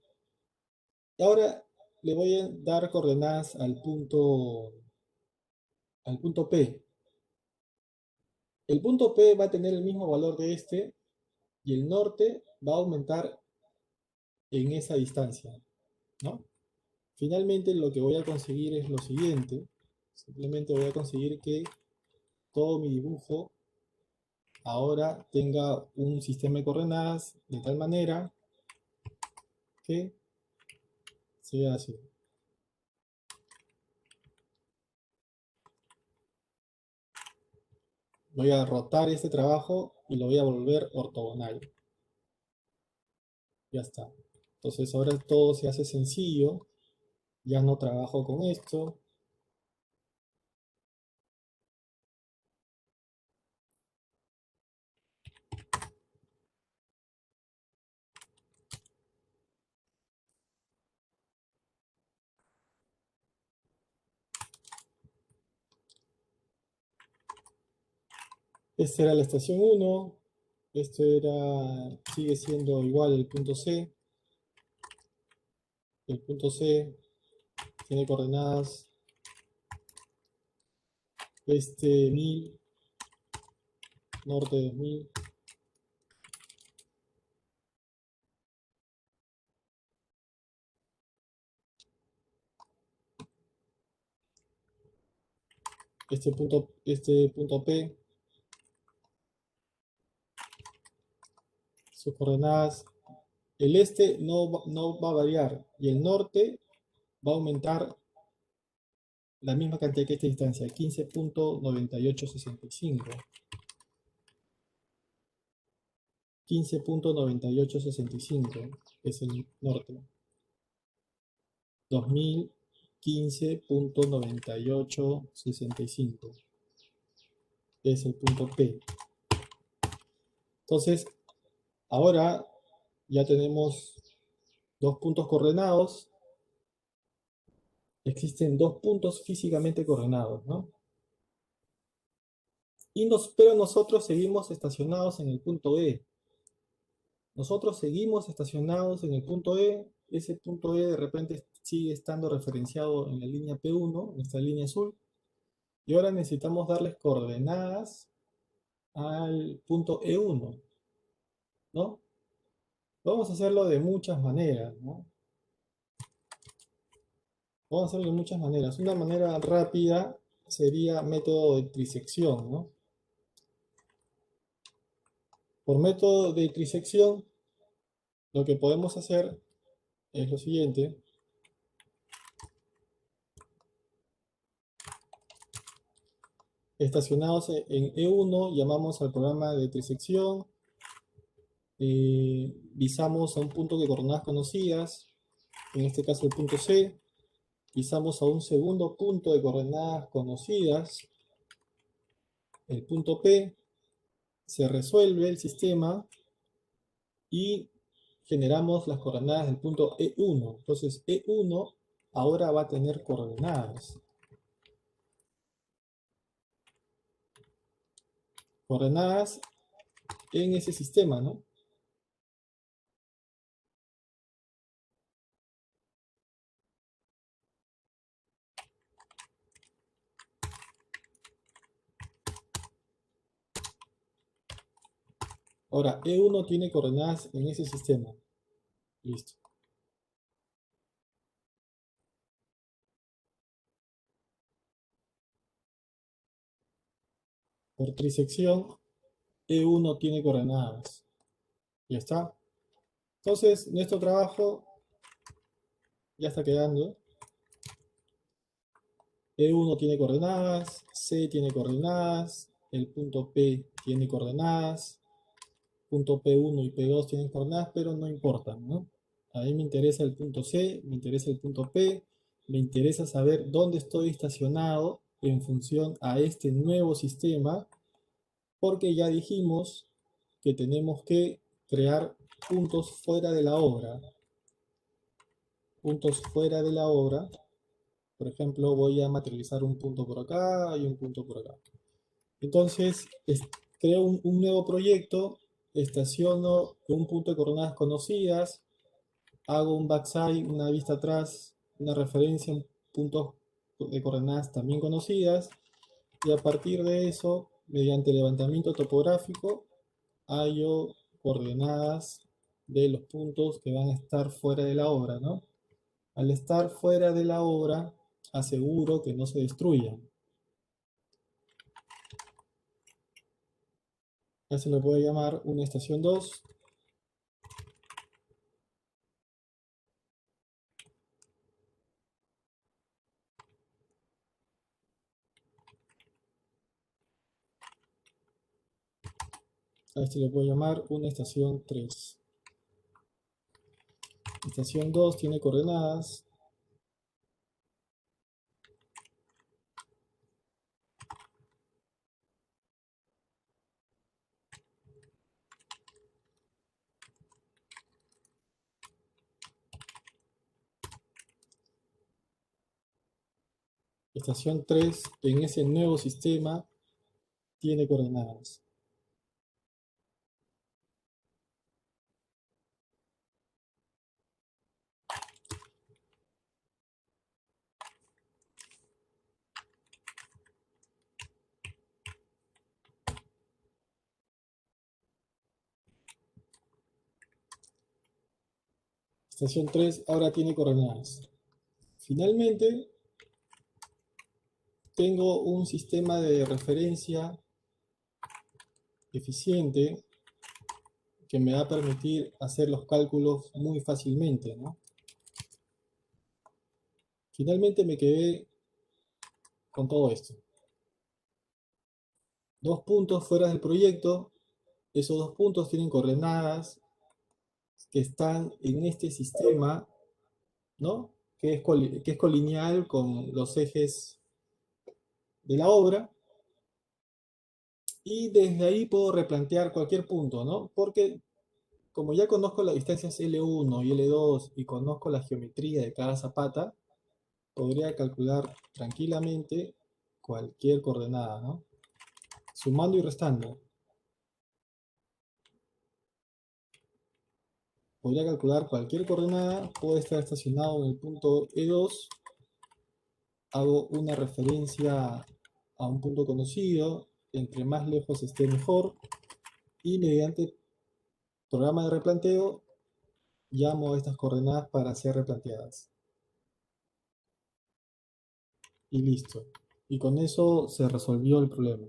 Y ahora le voy a dar coordenadas al punto P. El punto P va a tener el mismo valor de este y el norte va a aumentar en esa distancia, ¿no? Finalmente lo que voy a conseguir es lo siguiente. Simplemente voy a conseguir que todo mi dibujo ahora tenga un sistema de coordenadas de tal manera que sea así. Voy a rotar este trabajo y lo voy a volver ortogonal. Ya está. Entonces ahora todo se hace sencillo. Ya no trabajo con esto. Esta era la estación 1. Esto sigue siendo igual el punto C. El punto C tiene coordenadas 1000, norte 2000. Este punto P, sus coordenadas, el este no va a variar y el norte va a aumentar la misma cantidad que esta distancia, 15.9865. 15.9865 es el norte. 2015.9865 es el punto P. Entonces, ahora ya tenemos dos puntos coordenados. Existen dos puntos físicamente coordenados, ¿no? Pero nosotros seguimos estacionados en el punto E. Nosotros seguimos estacionados en el punto E. Ese punto E de repente sigue estando referenciado en la línea P1, en esta línea azul. Y ahora necesitamos darles coordenadas al punto E1, ¿no? Vamos a hacerlo de muchas maneras, ¿no? Vamos a hacerlo de muchas maneras. Una manera rápida sería método de trisección, ¿no? Por método de trisección, lo que podemos hacer es lo siguiente. Estacionados en E1, llamamos al programa de trisección. Visamos a un punto de coordenadas conocidas, en este caso el punto C. Visamos a un segundo punto de coordenadas conocidas, el punto P. Se resuelve el sistema y generamos las coordenadas del punto E1. Entonces E1 ahora va a tener coordenadas. Coordenadas en ese sistema, ¿no? Ahora, E1 tiene coordenadas en ese sistema. Listo. Por trisección, E1 tiene coordenadas. Ya está. Entonces, nuestro trabajo ya está quedando. E1 tiene coordenadas, C tiene coordenadas, el punto P tiene coordenadas, punto P1 y P2 tienen coordenadas, pero no importan, ¿no? A mí me interesa el punto C, me interesa el punto P, me interesa saber dónde estoy estacionado en función a este nuevo sistema, porque ya dijimos que tenemos que crear puntos fuera de la obra. Puntos fuera de la obra Por ejemplo, voy a materializar un punto por acá y un punto por acá. Entonces, creo un nuevo proyecto, estaciono un punto de coordenadas conocidas, hago un backside, una vista atrás, una referencia en puntos de coordenadas también conocidas, y a partir de eso, mediante levantamiento topográfico, hallo coordenadas de los puntos que van a estar fuera de la obra, ¿no? Al estar fuera de la obra, aseguro que no se destruyan. Ya se le puede llamar una estación 2. A este le puedo llamar una estación 3. Estación 2 tiene coordenadas. Estación 3 en ese nuevo sistema tiene coordenadas. Estación 3 ahora tiene coordenadas. Finalmente, tengo un sistema de referencia eficiente que me va a permitir hacer los cálculos muy fácilmente, ¿no? Finalmente me quedé con todo esto. Dos puntos fuera del proyecto, esos dos puntos tienen coordenadas que están en este sistema, ¿no? Que es colineal con los ejes de la obra, y desde ahí puedo replantear cualquier punto, ¿no? Porque como ya conozco las distancias L1 y L2 y conozco la geometría de cada zapata, podría calcular tranquilamente cualquier coordenada, ¿no? Sumando y restando. Podría calcular cualquier coordenada, puede estar estacionado en el punto E2, hago una referencia a un punto conocido, entre más lejos esté mejor, y mediante programa de replanteo llamo a estas coordenadas para ser replanteadas. Y listo. Y con eso se resolvió el problema.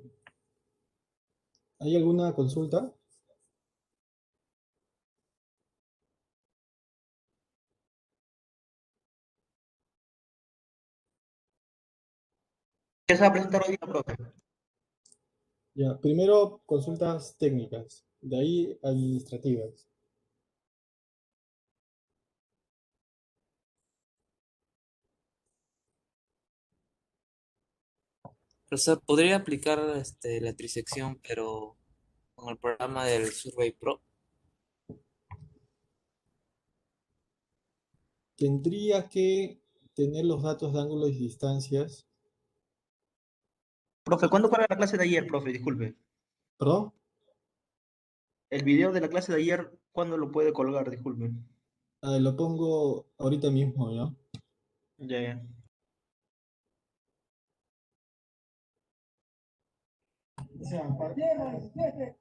¿Hay alguna consulta? ¿Qué se va a presentar hoy día, profe? Ya, primero consultas técnicas, de ahí administrativas. Profesor, ¿podría aplicar la trisección, pero con el programa del Survey Pro? Tendría que tener los datos de ángulos y distancias. Profe, ¿cuándo para la clase de ayer, profe? Disculpe. ¿Perdón? El video de la clase de ayer, ¿cuándo lo puede colgar? Disculpe. Lo pongo ahorita mismo, ¿no? Ya, ya. Sean partieron 17.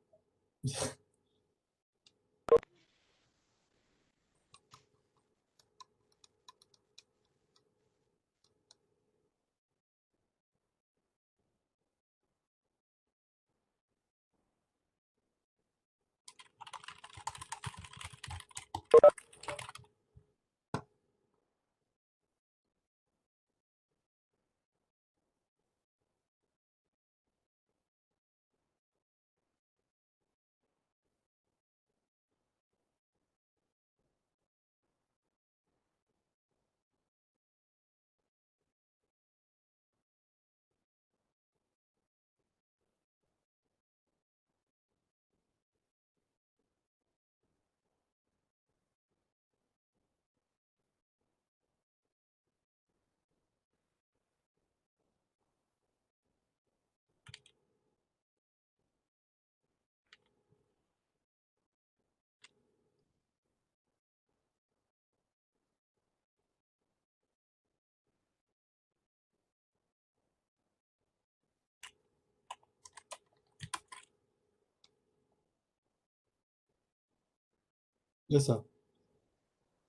Ya está,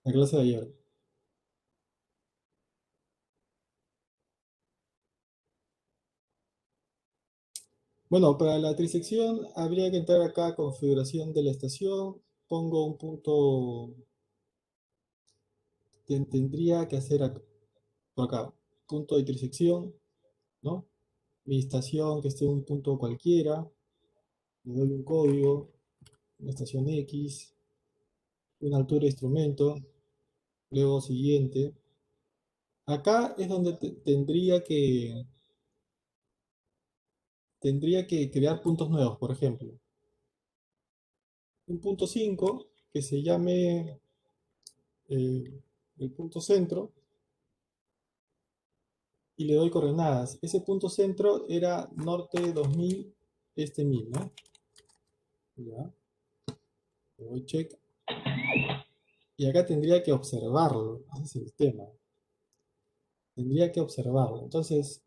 la clase de ayer. Bueno, para la trisección habría que entrar acá a configuración de la estación. Pongo un punto, tendría que hacer por acá, punto de trisección, ¿no? Mi estación que esté en un punto cualquiera, le doy un código, una estación X, una altura de instrumento, luego siguiente. Acá es donde tendría que crear puntos nuevos, por ejemplo. Un punto 5 que se llame el punto centro y le doy coordenadas. Ese punto centro era norte 2000, este 1000, ¿no? Ya, le doy check. Y acá tendría que observarlo, ese es el tema. Tendría que observarlo. Entonces,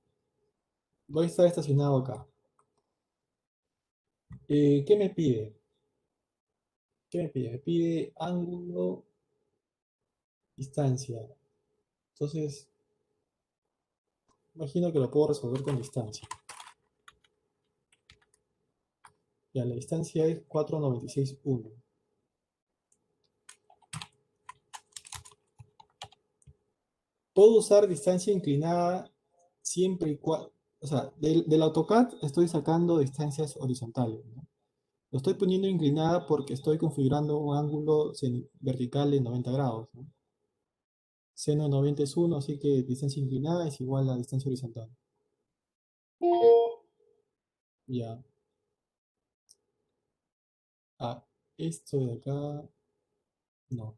voy a estar estacionado acá. ¿Qué me pide? ¿Qué me pide? Me pide ángulo, distancia. Entonces, imagino que lo puedo resolver con distancia. Ya, la distancia es 496,1. Puedo usar distancia inclinada siempre y cuando, o sea, del AutoCAD estoy sacando distancias horizontales, ¿no? Lo estoy poniendo inclinada porque estoy configurando un ángulo vertical de 90 grados, ¿no? Seno de 90 es 1, así que distancia inclinada es igual a distancia horizontal. Ya. Ah, esto de acá, no.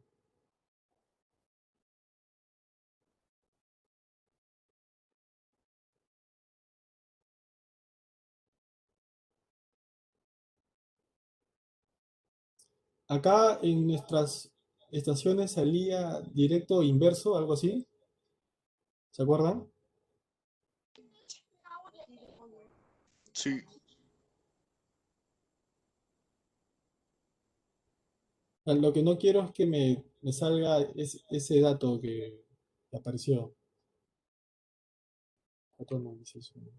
Acá en nuestras estaciones salía directo o inverso, algo así. ¿Se acuerdan? Sí, Lo que no quiero es que me salga ese dato que apareció. 496,1.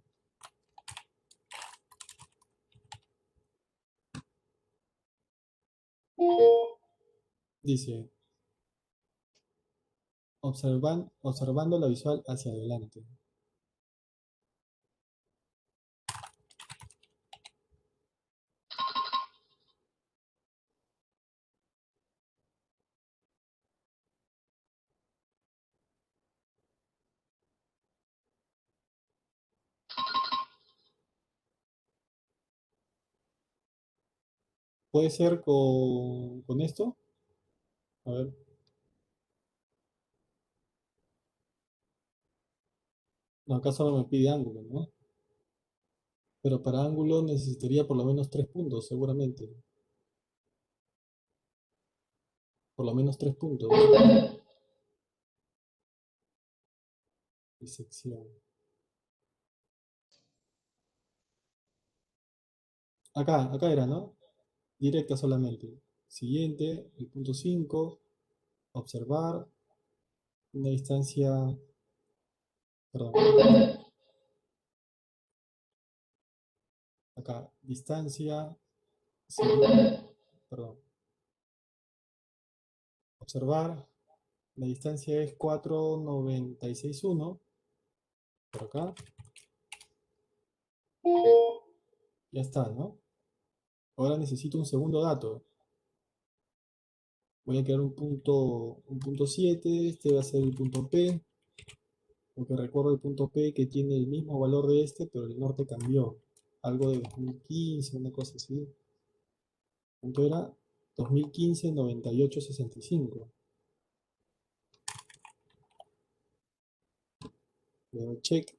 Dice, observando la visual hacia adelante. ¿Puede ser con esto? A ver. No, acá solo me pide ángulo, ¿no? Pero para ángulo necesitaría por lo menos 3 puntos, seguramente. Por lo menos 3 puntos. Disección. Acá era, ¿no? Directa solamente. Siguiente, el punto 5. Observar. Una distancia. Perdón. Acá, distancia. Sí, perdón. Observar. La distancia es 496,1. Por acá. Ya está, ¿no? Ahora necesito un segundo dato. Voy a crear un punto 7. Este va a ser el punto P. Porque recuerdo el punto P que tiene el mismo valor de este, pero el norte cambió. Algo de 2015, una cosa así. ¿Cuánto era? 2015, 98,65. Le doy check.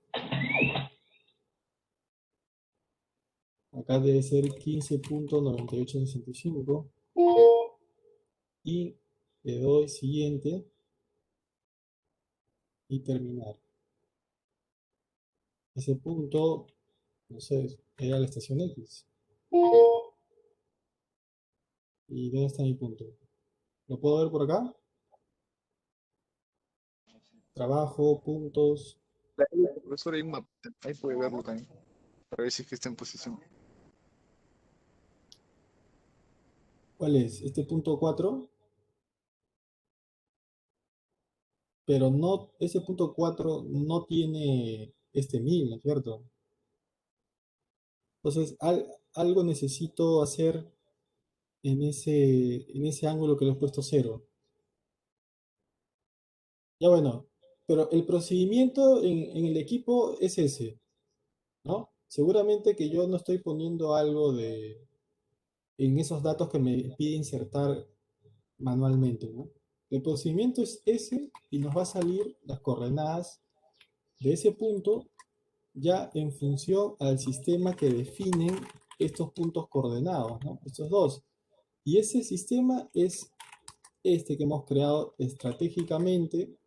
Acá debe ser 15,9865. Y le doy siguiente y terminar. Ese punto, no sé, era la estación X. ¿Y dónde está mi punto? ¿Lo puedo ver por acá? Trabajo, puntos. Ahí, profesor, hay un mapa. Ahí puede verlo también. Para ver si es que está en posición. ¿Cuál es? Este punto 4, pero no, ese punto 4 no tiene este 1000, ¿no es cierto? Entonces, algo necesito hacer en ese ángulo que le he puesto 0. Ya bueno, pero el procedimiento en el equipo es ese, ¿no? Seguramente que yo no estoy poniendo algo en esos datos que me pide insertar manualmente, ¿no? El procedimiento es ese y nos va a salir las coordenadas de ese punto ya en función al sistema que definen estos puntos coordenados, ¿no? Estos dos. Y ese sistema es este que hemos creado estratégicamente,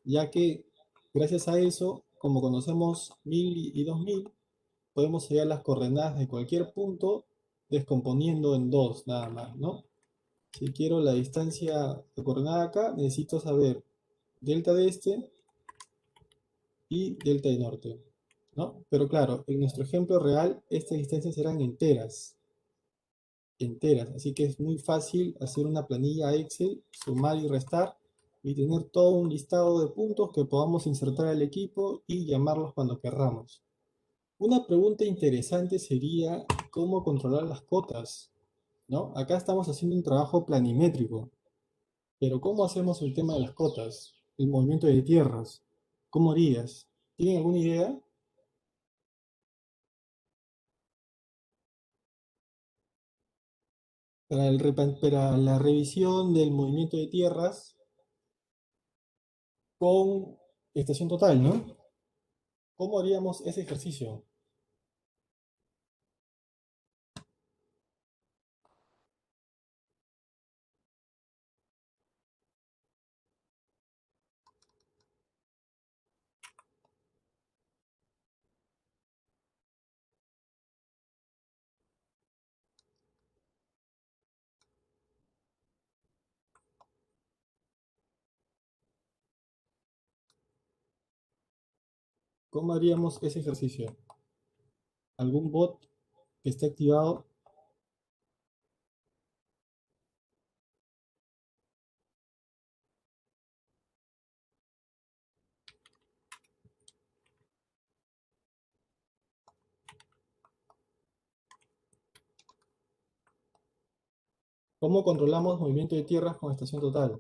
ya que gracias a eso, como conocemos 1000 y 2000, podemos hallar las coordenadas de cualquier punto descomponiendo en dos nada más, ¿no? Si quiero la distancia de coordenada acá, necesito saber delta de este y delta de norte, ¿no? Pero claro, en nuestro ejemplo real, estas distancias eran enteras, enteras, así que es muy fácil hacer una planilla Excel, sumar y restar, y tener todo un listado de puntos que podamos insertar al equipo y llamarlos cuando querramos. Una pregunta interesante sería cómo controlar las cotas, ¿no? Acá estamos haciendo un trabajo planimétrico, pero ¿cómo hacemos el tema de las cotas? El movimiento de tierras, ¿cómo harías? ¿Tienen alguna idea? Para la revisión del movimiento de tierras con estación total, ¿no? ¿Cómo haríamos ese ejercicio? ¿Cómo haríamos ese ejercicio? ¿Algún bot que esté activado? ¿Cómo controlamos movimiento de tierras con estación total?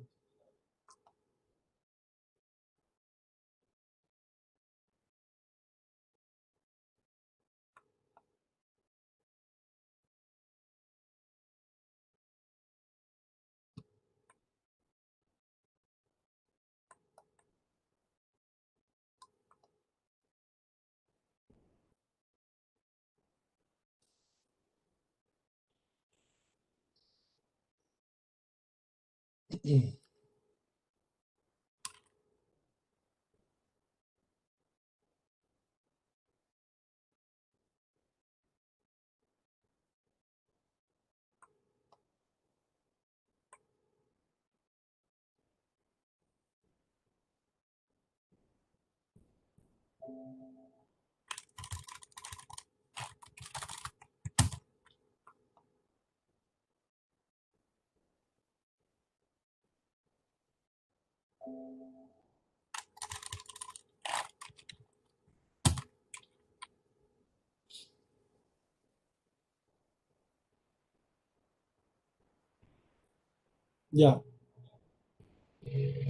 Ya.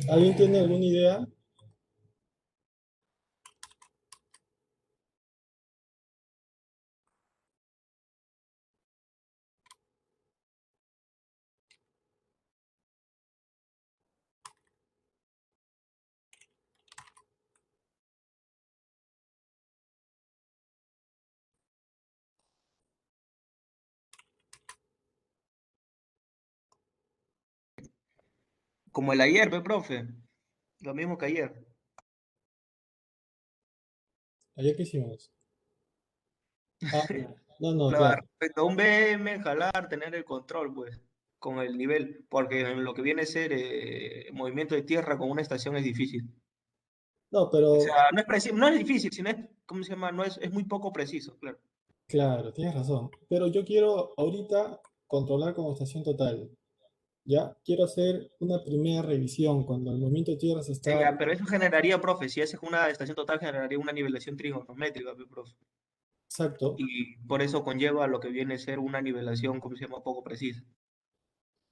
¿Alguien tiene alguna idea? Como el ayer, profe. Lo mismo que ayer. ¿Ayer qué hicimos? Ah, no, no, Claro, claro. respecto a un BM, jalar, tener el control, pues. con el nivel, porque en lo que viene a ser movimiento de tierra con una estación es difícil. No, O pero sea, no es difícil, sino es, ¿cómo se llama? No es, es muy poco preciso, claro. claro, tienes razón. Pero yo quiero ahorita controlar como estación total. ¿Ya? Quiero hacer una primera revisión cuando el movimiento de tierras está Ya, pero eso generaría, profe, si haces una estación total, generaría una nivelación trigonométrica, pe, profe. exacto. Y por eso conlleva lo que viene a ser una nivelación, ¿cómo se llama? Poco precisa.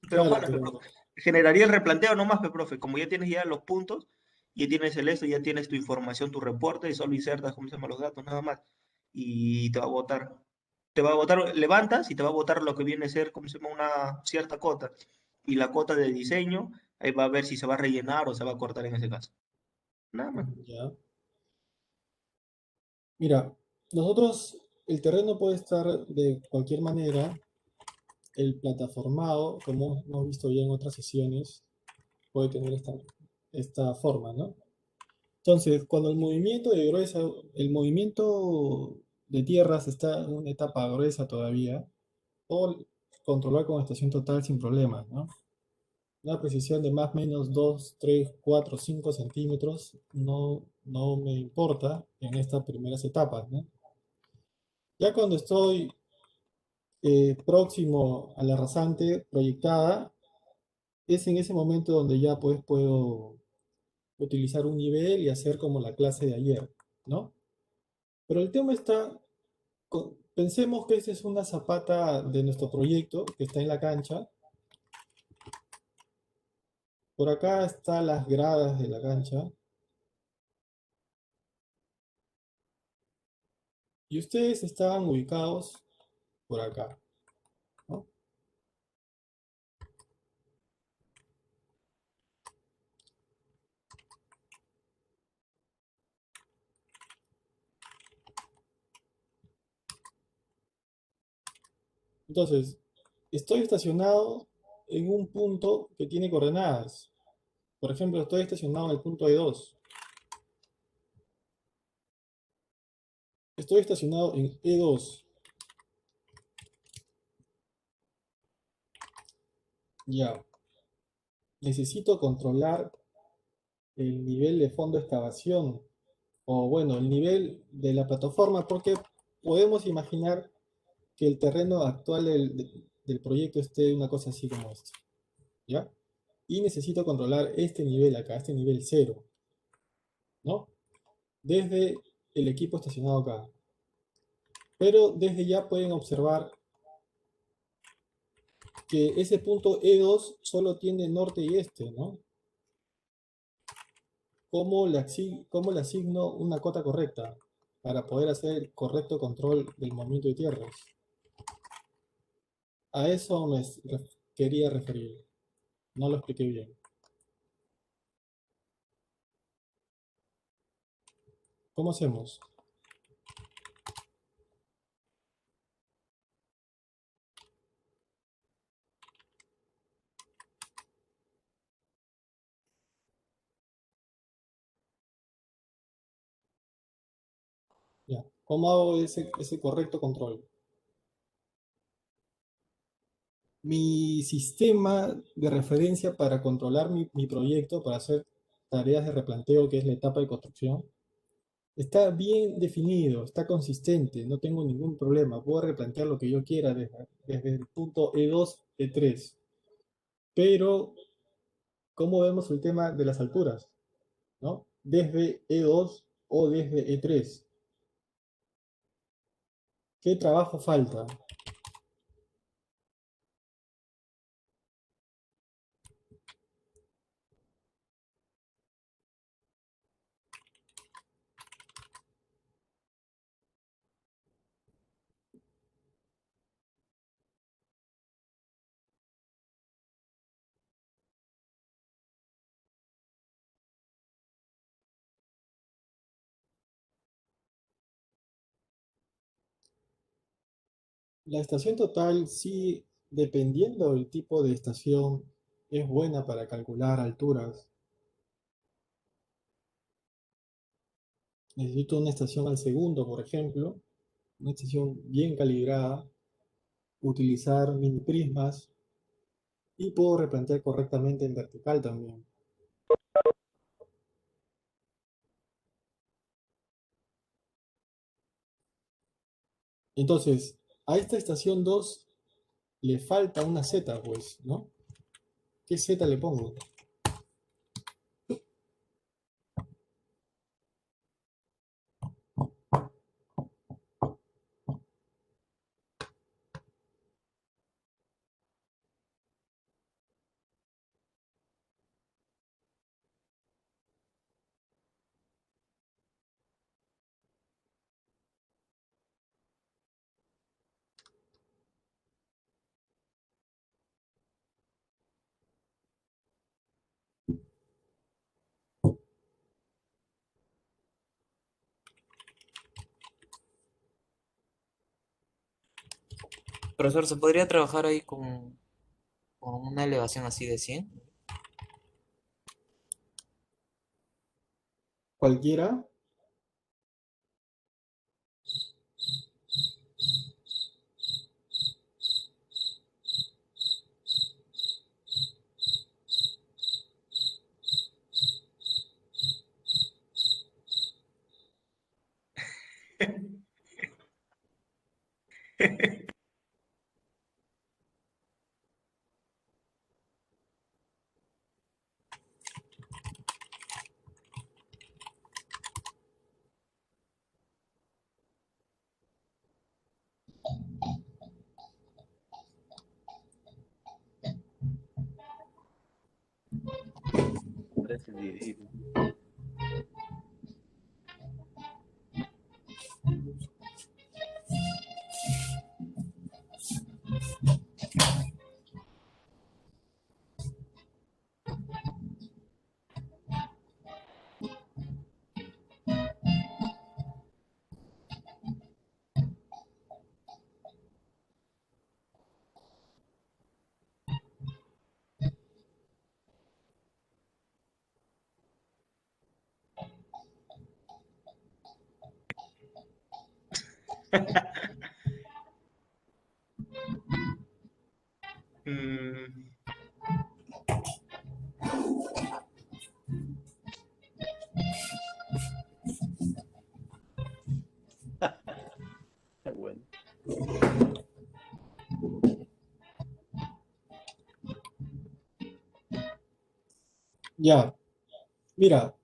Pero Claro, ojalá, pe, pero profe. Generaría el replanteo nomás, pe, profe. Como ya tienes ya los puntos, ya tienes el esto, ya tienes tu información, tu reporte, y solo insertas, ¿cómo se llama? Los datos, nada más. Y te va a votar. Te va a votar, levantas y te va a votar lo que viene a ser, ¿cómo se llama? Una cierta cota. Y la cota de diseño, ahí va a ver si se va a rellenar o se va a cortar en ese caso. Nada más. ya. Mira, nosotros, el terreno puede estar de cualquier manera, el plataformado, como hemos visto ya en otras sesiones, puede tener esta forma, ¿no? Entonces, cuando el movimiento de gruesa, el movimiento de tierras está en una etapa gruesa todavía, o controlar con estación total sin problemas, ¿no? Una precisión de más o menos 2, 3, 4, 5 centímetros no me importa en estas primeras etapas, ¿no? Ya cuando estoy próximo a la rasante proyectada, es en ese momento donde ya pues puedo utilizar un nivel y hacer como la clase de ayer, ¿no? Pero el tema está, pensemos que esta es una zapata de nuestro proyecto que está en la cancha. Por acá están las gradas de la cancha. Y ustedes estaban ubicados por acá, ¿no? Entonces, estoy estacionado en un punto que tiene coordenadas. Por ejemplo, estoy estacionado en el punto E2. Estoy estacionado en E2. Ya. Necesito controlar el nivel de fondo de excavación. O bueno, el nivel de la plataforma, porque podemos imaginar que el terreno actual del proyecto esté una cosa así como este. ¿Ya? Y necesito controlar este nivel acá, este nivel cero, ¿no? Desde el equipo estacionado acá. Pero desde ya pueden observar que ese punto E2 solo tiene norte y este, ¿no? ¿Cómo le asigno una cota correcta para poder hacer el correcto control del movimiento de tierras? A eso quería referir. No lo expliqué bien. ¿Cómo hacemos? Ya. ¿Cómo hago ese correcto control? Mi sistema de referencia para controlar mi proyecto, para hacer tareas de replanteo, que es la etapa de construcción, está bien definido, está consistente, no tengo ningún problema. Puedo replantear lo que yo quiera desde el punto E2, E3. Pero, ¿cómo vemos el tema de las alturas? ¿No? Desde E2 o desde E3. ¿Qué trabajo falta? La estación total, sí, dependiendo del tipo de estación, es buena para calcular alturas. Necesito una estación al segundo, por ejemplo, una estación bien calibrada, utilizar mini prismas Y puedo replantear correctamente en vertical también. Entonces, a esta estación 2 le falta una Z, pues, ¿no? ¿Qué Z le pongo? Profesor, ¿se podría trabajar ahí con una elevación así de 100? Cualquiera. Parece difícil. Mm, bueno. Ya, mira,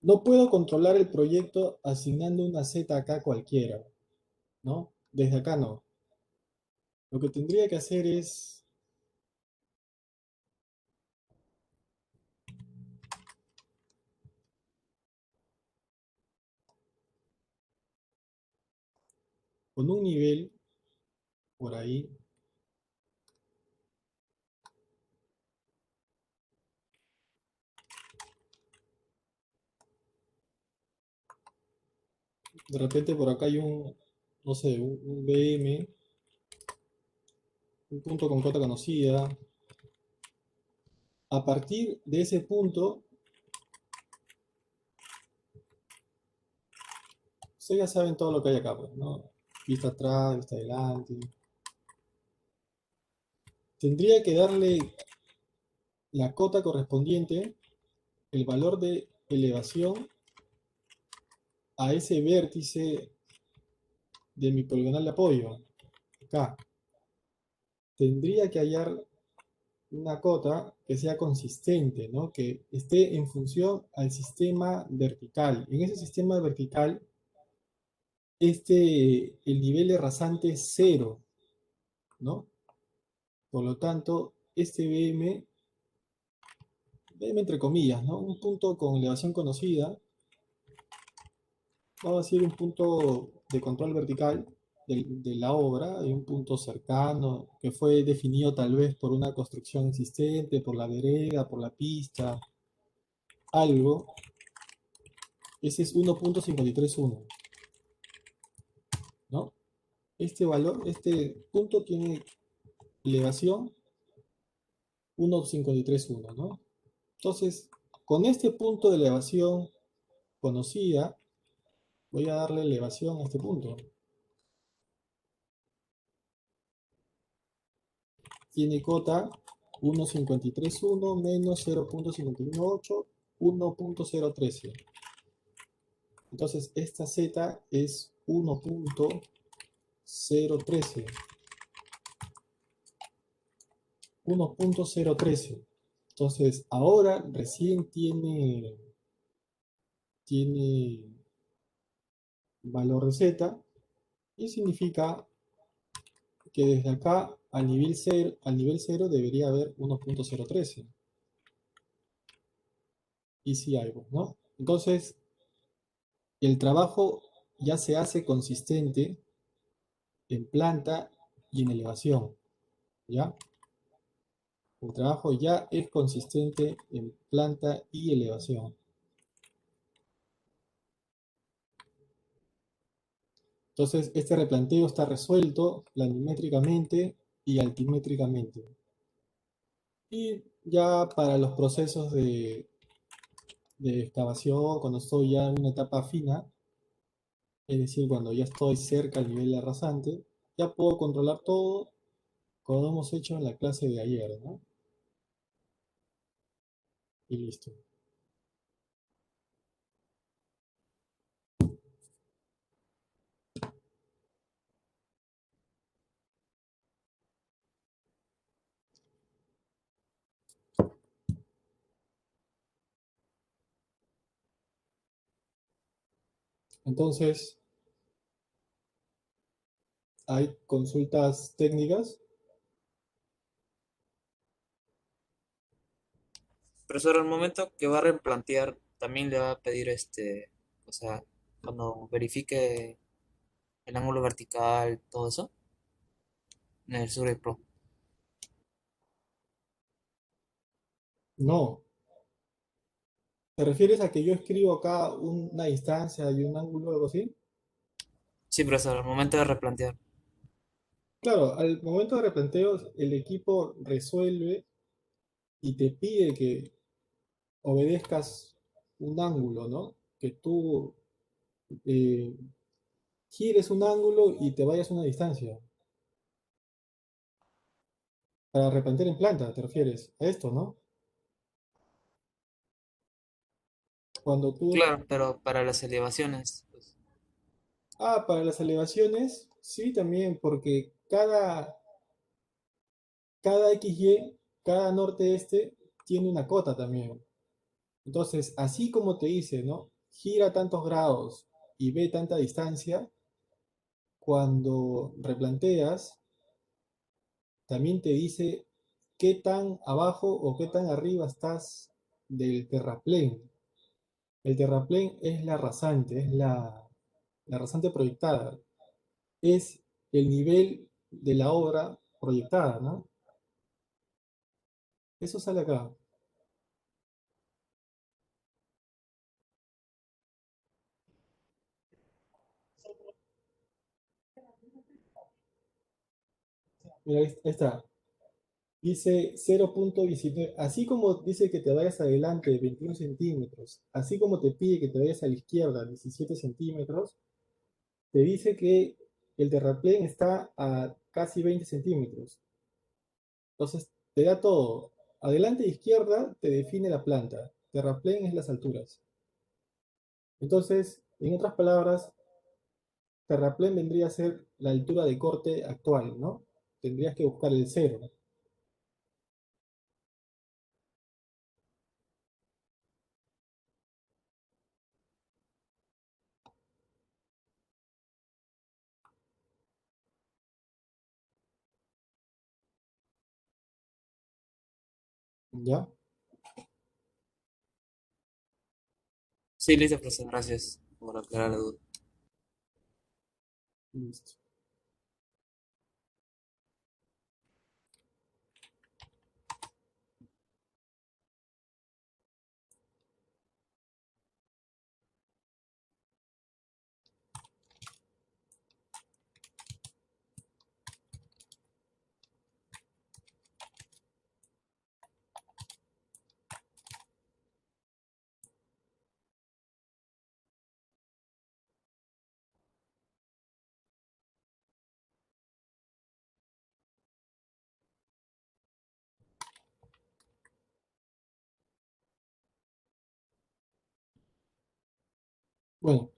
no puedo controlar el proyecto asignando una Z acá cualquiera, ¿no? Desde acá no. Lo que tendría que hacer es, con un nivel por ahí, de repente por acá hay un, no sé, un BM, un punto con cota conocida. A partir de ese punto, ustedes ya saben todo lo que hay acá, pues, ¿no? Vista atrás, vista adelante. Tendría que darle la cota correspondiente, el valor de elevación a ese vértice de mi poligonal de apoyo, acá. Tendría que hallar una cota que sea consistente, ¿no? Que esté en función al sistema vertical. En ese sistema vertical, el nivel de rasante es 0, ¿no? Por lo tanto, este BM entre comillas, ¿no? Un punto con elevación conocida, vamos a decir un punto de control vertical de la obra, y un punto cercano, que fue definido tal vez por una construcción existente, por la vereda, por la pista, algo. Ese es 1.531, ¿no? Este valor, este punto tiene elevación 1.531, ¿no? Entonces, con este punto de elevación conocida, voy a darle elevación a este punto. Tiene cota 1.531 menos 0.518, 1.013. Entonces, esta Z es 1.013. 1.013. Entonces, ahora recién tiene valor de Z y significa que desde acá al nivel 0 debería haber 1.013. Y si hay, ¿no? Entonces, el trabajo ya se hace consistente en planta y en elevación, ¿ya? El trabajo ya es consistente en planta y elevación. Entonces, este replanteo está resuelto planimétricamente y altimétricamente. Y ya para los procesos de excavación, cuando estoy ya en una etapa fina, es decir, cuando ya estoy cerca al nivel de rasante, ya puedo controlar todo como hemos hecho en la clase de ayer, ¿no? Y listo. Entonces, hay consultas técnicas. Profesor, al momento que va a replantear, también le va a pedir o sea, cuando verifique el ángulo vertical, todo eso, en el Survey Pro. No. ¿Te refieres a que yo escribo acá una distancia y un ángulo o algo así? Sí, profesor, al momento de replantear. Claro, al momento de replanteos, el equipo resuelve y te pide que obedezcas un ángulo, ¿no? Que tú eh, gires un ángulo y te vayas a una distancia. Para replantear en planta, ¿te refieres a esto, no? Cuando tú... Claro, pero para las elevaciones, pues, Ah, para las elevaciones, sí, también, porque cada XY, cada norte-este, tiene una cota también. Entonces, así como te dice, ¿no? Gira tantos grados y ve tanta distancia, cuando replanteas, también te dice qué tan abajo o qué tan arriba estás del terraplén. El terraplén es la rasante, es la rasante proyectada. Es el nivel de la obra proyectada, ¿no? Eso sale acá. Mira, ahí está. Dice 0.19. Así como dice que te vayas adelante 21 centímetros, así como te pide que te vayas a la izquierda 17 centímetros, te dice que el terraplén está a casi 20 centímetros. Entonces, te da todo. Adelante e izquierda te define la planta. Terraplén es las alturas. Entonces, en otras palabras, terraplén vendría a ser la altura de corte actual, ¿no? Tendrías que buscar el cero. ¿Ya? sí, listo, profesor, gracias por aclarar la duda. Listo. Bueno,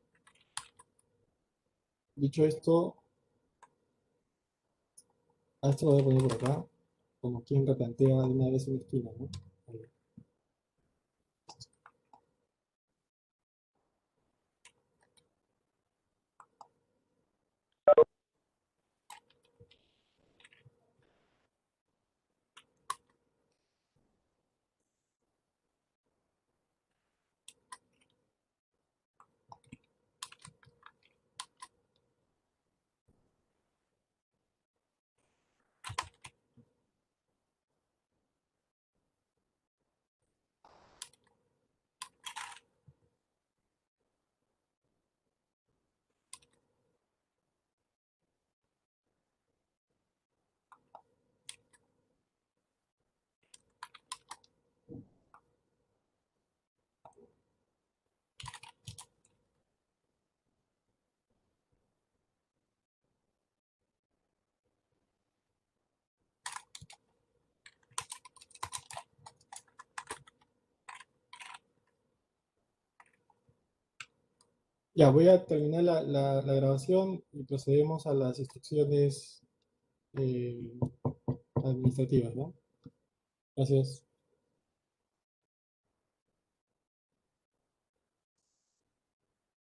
dicho esto, a esto lo voy a poner por acá, como quien replantea de una vez una esquina, ¿no? Ahí. Ya, voy a terminar la grabación y procedemos a las instrucciones administrativas, ¿no? Gracias.